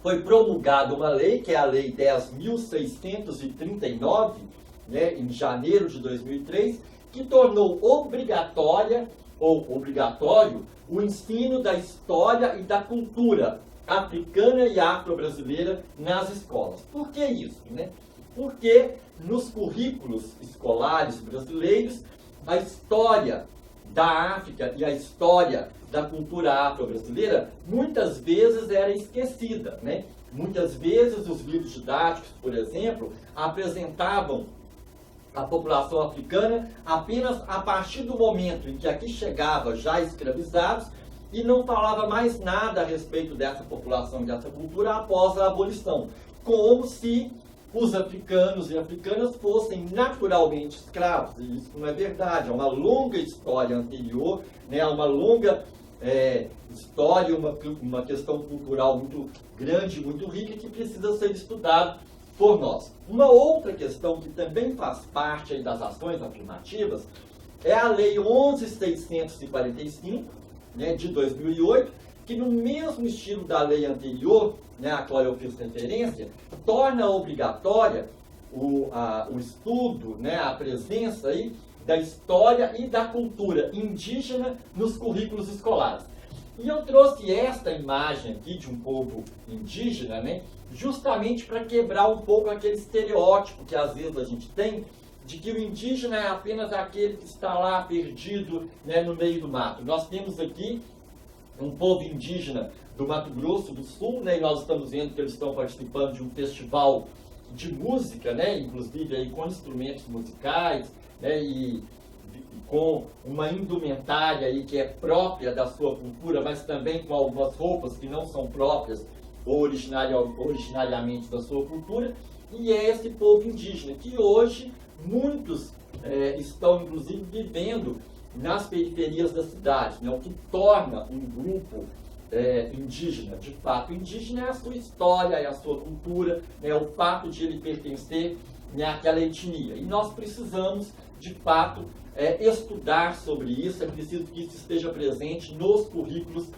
Speaker 9: foi promulgada uma lei, que é a Lei 10.639, né, em janeiro de 2003, que tornou obrigatório o ensino da história e da cultura africana e afro-brasileira nas escolas. Por que isso, né? Porque nos currículos escolares brasileiros, a história da África e a história da cultura afro-brasileira muitas vezes era esquecida, né? Muitas vezes os livros didáticos, por exemplo, apresentavam a população africana apenas a partir do momento em que aqui chegava já escravizados e não falava mais nada a respeito dessa população e dessa cultura após a abolição, como se os africanos e africanas fossem naturalmente escravos. E isso não é verdade, é uma longa história anterior, né, uma longa história, uma questão cultural muito grande, muito rica, que precisa ser estudada por nós. Uma outra questão que também faz parte aí das ações afirmativas é a Lei 11.645, né, de 2008, que no mesmo estilo da lei anterior, né, a qual eu fiz referência, torna obrigatória o estudo, né, a presença aí da história e da cultura indígena nos currículos escolares. E eu trouxe esta imagem aqui de um povo indígena, né, justamente para quebrar um pouco aquele estereótipo que às vezes a gente tem de que o indígena é apenas aquele que está lá perdido, né, no meio do mato. Nós temos aqui um povo indígena do Mato Grosso do Sul, né, e nós estamos vendo que eles estão participando de um festival de música, né, inclusive aí com instrumentos musicais, né, e com uma indumentária aí que é própria da sua cultura, mas também com algumas roupas que não são próprias ou originariamente da sua cultura, e é esse povo indígena, que hoje muitos estão inclusive vivendo nas periferias das cidades, né, o que torna um grupo indígena. De fato, indígena é a sua história, é a sua cultura, é o fato de ele pertencer, né, àquela etnia. E nós precisamos, de fato, estudar sobre isso, é preciso que isso esteja presente nos currículos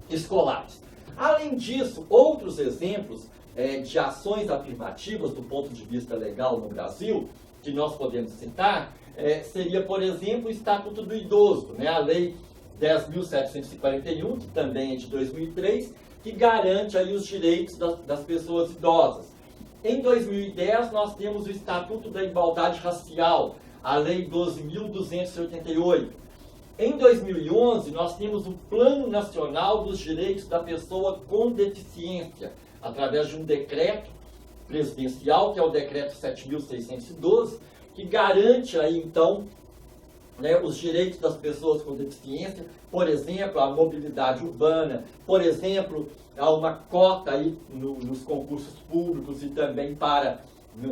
Speaker 9: escolares. Além disso, outros exemplos de ações afirmativas do ponto de vista legal no Brasil, que nós podemos citar, seria, por exemplo, o Estatuto do Idoso, né, a Lei 10.741, que também é de 2003, que garante aí os direitos das pessoas idosas. Em 2010, nós temos o Estatuto da Igualdade Racial, a Lei 12.288. Em 2011, nós temos o Plano Nacional dos Direitos da Pessoa com Deficiência, através de um decreto presidencial, que é o Decreto 7.612, que garante aí, então, né, os direitos das pessoas com deficiência, por exemplo, a mobilidade urbana, por exemplo, há uma cota aí nos concursos públicos e também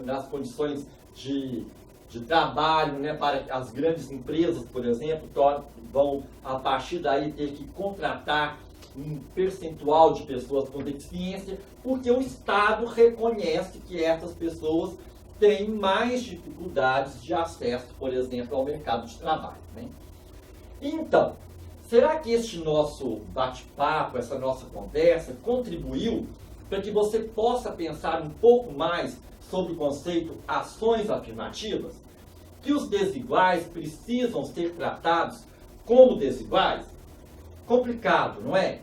Speaker 9: nas condições de trabalho, né, para as grandes empresas, por exemplo, vão a partir daí ter que contratar um percentual de pessoas com deficiência, porque o Estado reconhece que essas pessoas têm mais dificuldades de acesso, por exemplo, ao mercado de trabalho, né? Então, será que este nosso bate-papo, essa nossa conversa, contribuiu para que você possa pensar um pouco mais sobre o conceito ações afirmativas? Que os desiguais precisam ser tratados como desiguais? Complicado, não é?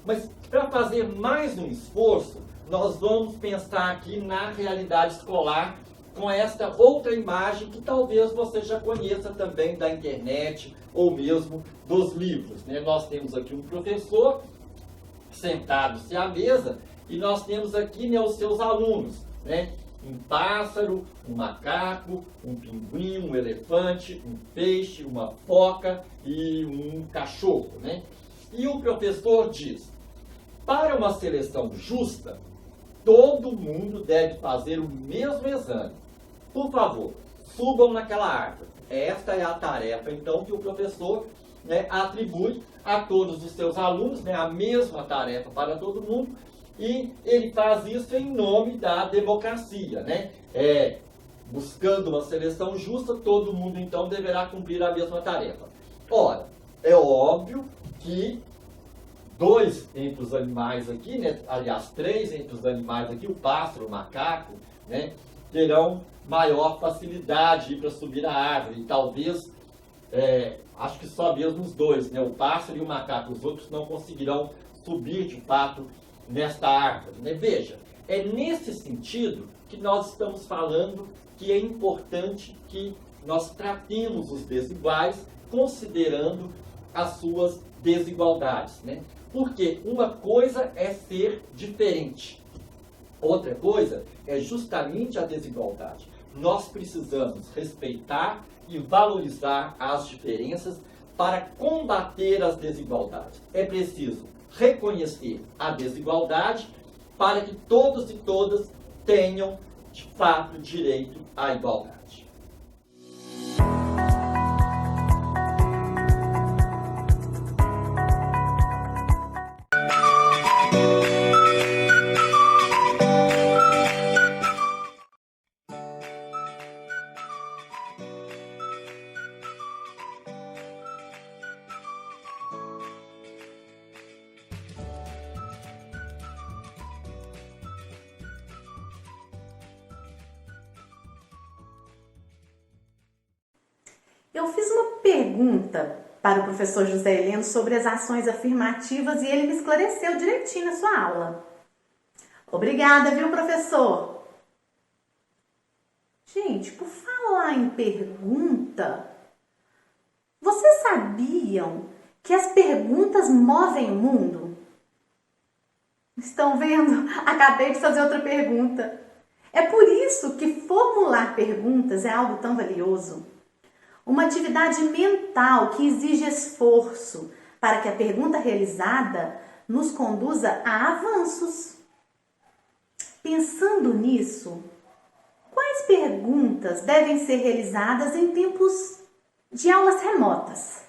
Speaker 9: Mas para fazer mais um esforço, nós vamos pensar aqui na realidade escolar com esta outra imagem que talvez você já conheça também da internet ou mesmo dos livros, né? Nós temos aqui um professor sentado-se à mesa e nós temos aqui, né, os seus alunos, né? Um pássaro, um macaco, um pinguim, um elefante, um peixe, uma foca e um cachorro, né? E o professor diz: para uma seleção justa, todo mundo deve fazer o mesmo exame. Por favor, subam naquela árvore. Esta é a tarefa, então, que o professor, né, atribui a todos os seus alunos, né, a mesma tarefa para todo mundo, e ele faz isso em nome da democracia, né? Buscando uma seleção justa, todo mundo, então, deverá cumprir a mesma tarefa. Ora, é óbvio que dois entre os animais aqui, né, aliás, três entre os animais aqui, o pássaro, o macaco, né, terão maior facilidade para subir a árvore. E talvez, acho que só mesmo os dois, né, o pássaro e o macaco, os outros não conseguirão subir de fato nesta árvore, né? Veja, É nesse sentido que nós estamos falando que é importante que nós tratemos os desiguais considerando as suas desigualdades, né? Porque uma coisa é ser diferente, outra coisa é justamente a desigualdade. Nós precisamos respeitar e valorizar as diferenças para combater as desigualdades. É preciso reconhecer a desigualdade para que todos e todas tenham, de fato, direito à igualdade.
Speaker 1: Eu fiz uma pergunta para o professor José Heleno sobre as ações afirmativas e ele me esclareceu direitinho na sua aula. Obrigada, viu, professor? Gente, por falar em pergunta, vocês sabiam que as perguntas movem o mundo? Estão vendo? Acabei de fazer outra pergunta. É por isso que formular perguntas é algo tão valioso. Uma atividade mental que exige esforço para que a pergunta realizada nos conduza a avanços. Pensando nisso, quais perguntas devem ser realizadas em tempos de aulas remotas?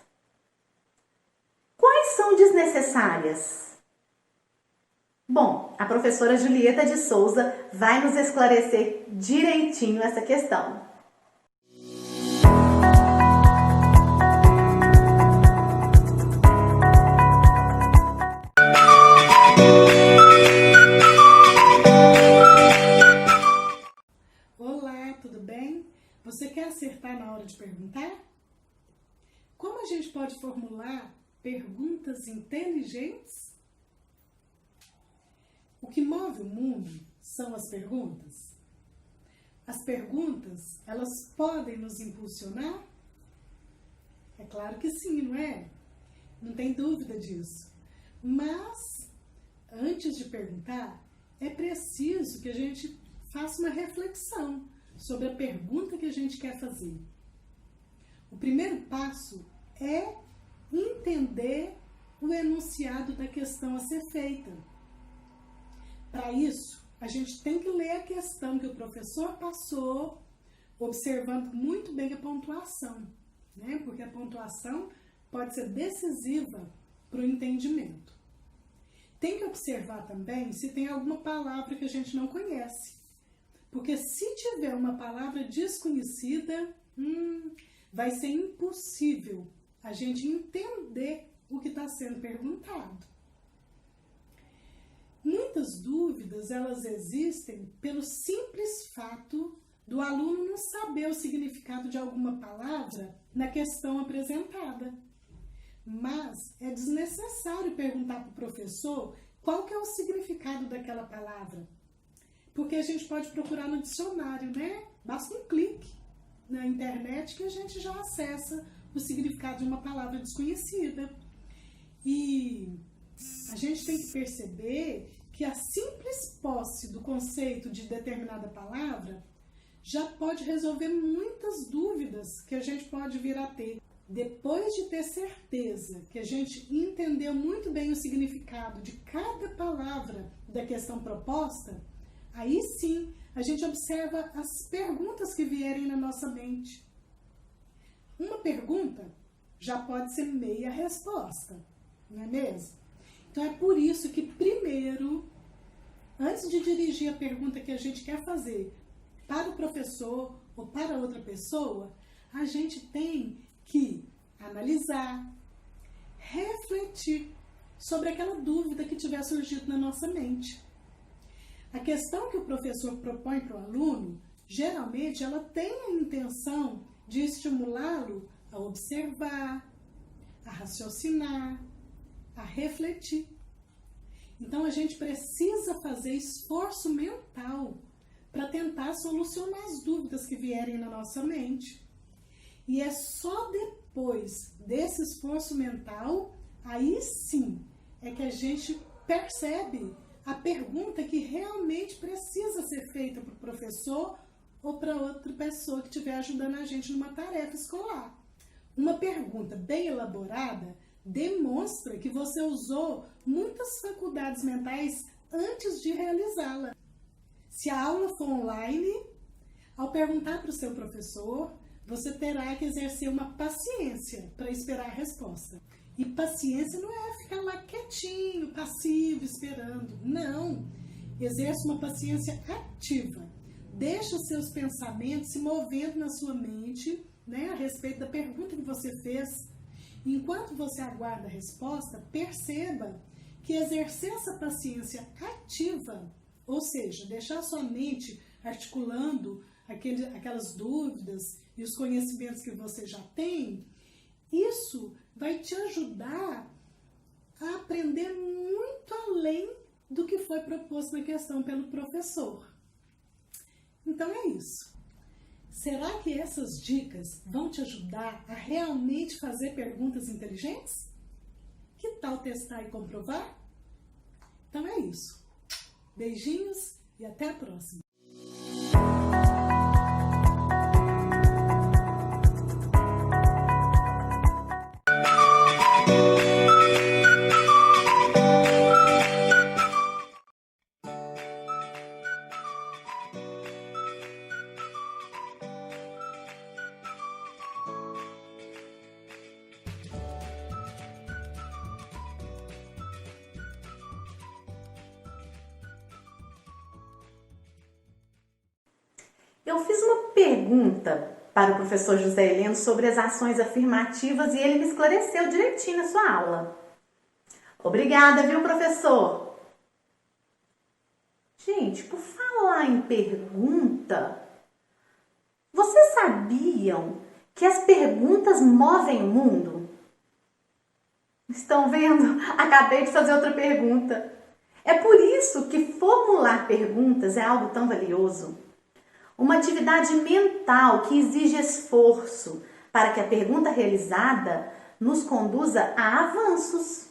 Speaker 1: Quais são desnecessárias? Bom, a professora Julieta de Souza vai nos esclarecer direitinho essa questão.
Speaker 10: Você quer acertar na hora de perguntar? Como a gente pode formular perguntas inteligentes? O que move o mundo são as perguntas. As perguntas, elas podem nos impulsionar? É claro que sim, não é? Não tem dúvida disso. Mas, antes de perguntar, é preciso que a gente faça uma reflexão sobre a pergunta que a gente quer fazer. O primeiro passo é entender o enunciado da questão a ser feita. Para isso, a gente tem que ler a questão que o professor passou, observando muito bem a pontuação, né? Porque a pontuação pode ser decisiva para o entendimento. Tem que observar também se tem alguma palavra que a gente não conhece. Porque se tiver uma palavra desconhecida, vai ser impossível a gente entender o que está sendo perguntado. Muitas dúvidas, elas existem pelo simples fato do aluno não saber o significado de alguma palavra na questão apresentada. Mas é desnecessário perguntar para o professor qual que é o significado daquela palavra. Porque a gente pode procurar no dicionário, né? Basta um clique na internet que a gente já acessa o significado de uma palavra desconhecida. E a gente tem que perceber que a simples posse do conceito de determinada palavra já pode resolver muitas dúvidas que a gente pode vir a ter. Depois de ter certeza que a gente entendeu muito bem o significado de cada palavra da questão proposta, aí sim, a gente observa as perguntas que vierem na nossa mente. Uma pergunta já pode ser meia resposta, não é mesmo? Então é por isso que primeiro, antes de dirigir a pergunta que a gente quer fazer para o professor ou para outra pessoa, a gente tem que analisar, refletir sobre aquela dúvida que tiver surgido na nossa mente. A questão que o professor propõe para o aluno, geralmente ela tem a intenção de estimulá-lo a observar, a raciocinar, a refletir. Então a gente precisa fazer esforço mental para tentar solucionar as dúvidas que vierem na nossa mente. E é só depois desse esforço mental, aí sim, é que a gente percebe a pergunta que realmente precisa ser feita para o professor ou para outra pessoa que estiver ajudando a gente numa tarefa escolar. Uma pergunta bem elaborada demonstra que você usou muitas faculdades mentais antes de realizá-la. Se a aula for online, ao perguntar para o seu professor, você terá que exercer uma paciência para esperar a resposta. E paciência não é ficar lá quietinho, passivo, esperando. Não! Exerça uma paciência ativa. Deixa os seus pensamentos se movendo na sua mente, né, a respeito da pergunta que você fez. Enquanto você aguarda a resposta, perceba que exercer essa paciência ativa, ou seja, deixar sua mente articulando aquelas dúvidas e os conhecimentos que você já tem, isso vai te ajudar a aprender muito além do que foi proposto na questão pelo professor. Então é isso. Será que essas dicas vão te ajudar a realmente fazer perguntas inteligentes? Que tal testar e comprovar? Então é isso. Beijinhos e até a próxima.
Speaker 1: Eu fiz uma pergunta para o professor José Heleno sobre as ações afirmativas e ele me esclareceu direitinho na sua aula. Obrigada, viu, professor? Gente, por falar em pergunta, vocês sabiam que as perguntas movem o mundo? Estão vendo? Acabei de fazer outra pergunta. É por isso que formular perguntas é algo tão valioso. Uma atividade mental que exige esforço para que a pergunta realizada nos conduza a avanços.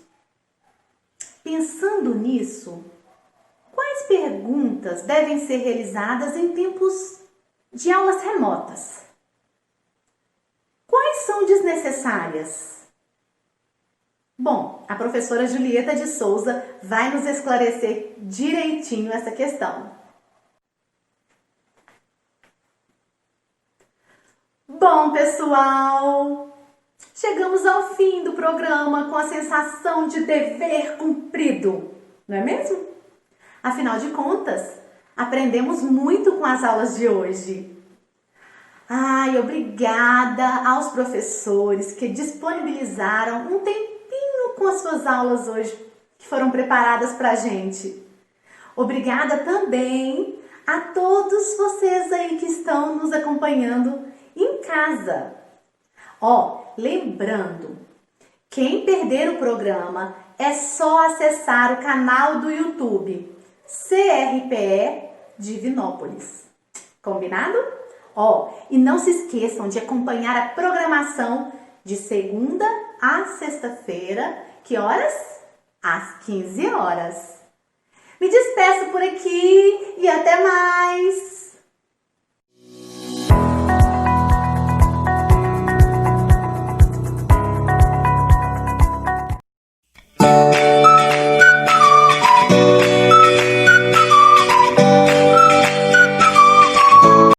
Speaker 1: Pensando nisso, quais perguntas devem ser realizadas em tempos de aulas remotas? Quais são desnecessárias? Bom, a professora Julieta de Souza vai nos esclarecer direitinho essa questão. Bom, pessoal, chegamos ao fim do programa com a sensação de dever cumprido, não é mesmo? Afinal de contas, aprendemos muito com as aulas de hoje. Ai, obrigada aos professores que disponibilizaram um tempinho com as suas aulas hoje, que foram preparadas pra gente. Obrigada também a todos vocês aí que estão nos acompanhando em casa. Lembrando, quem perder o programa é só acessar o canal do YouTube CRPE Divinópolis. Combinado? E não se esqueçam de acompanhar a programação de segunda a sexta-feira. Que horas? Às 15 horas. Me despeço por aqui e até mais.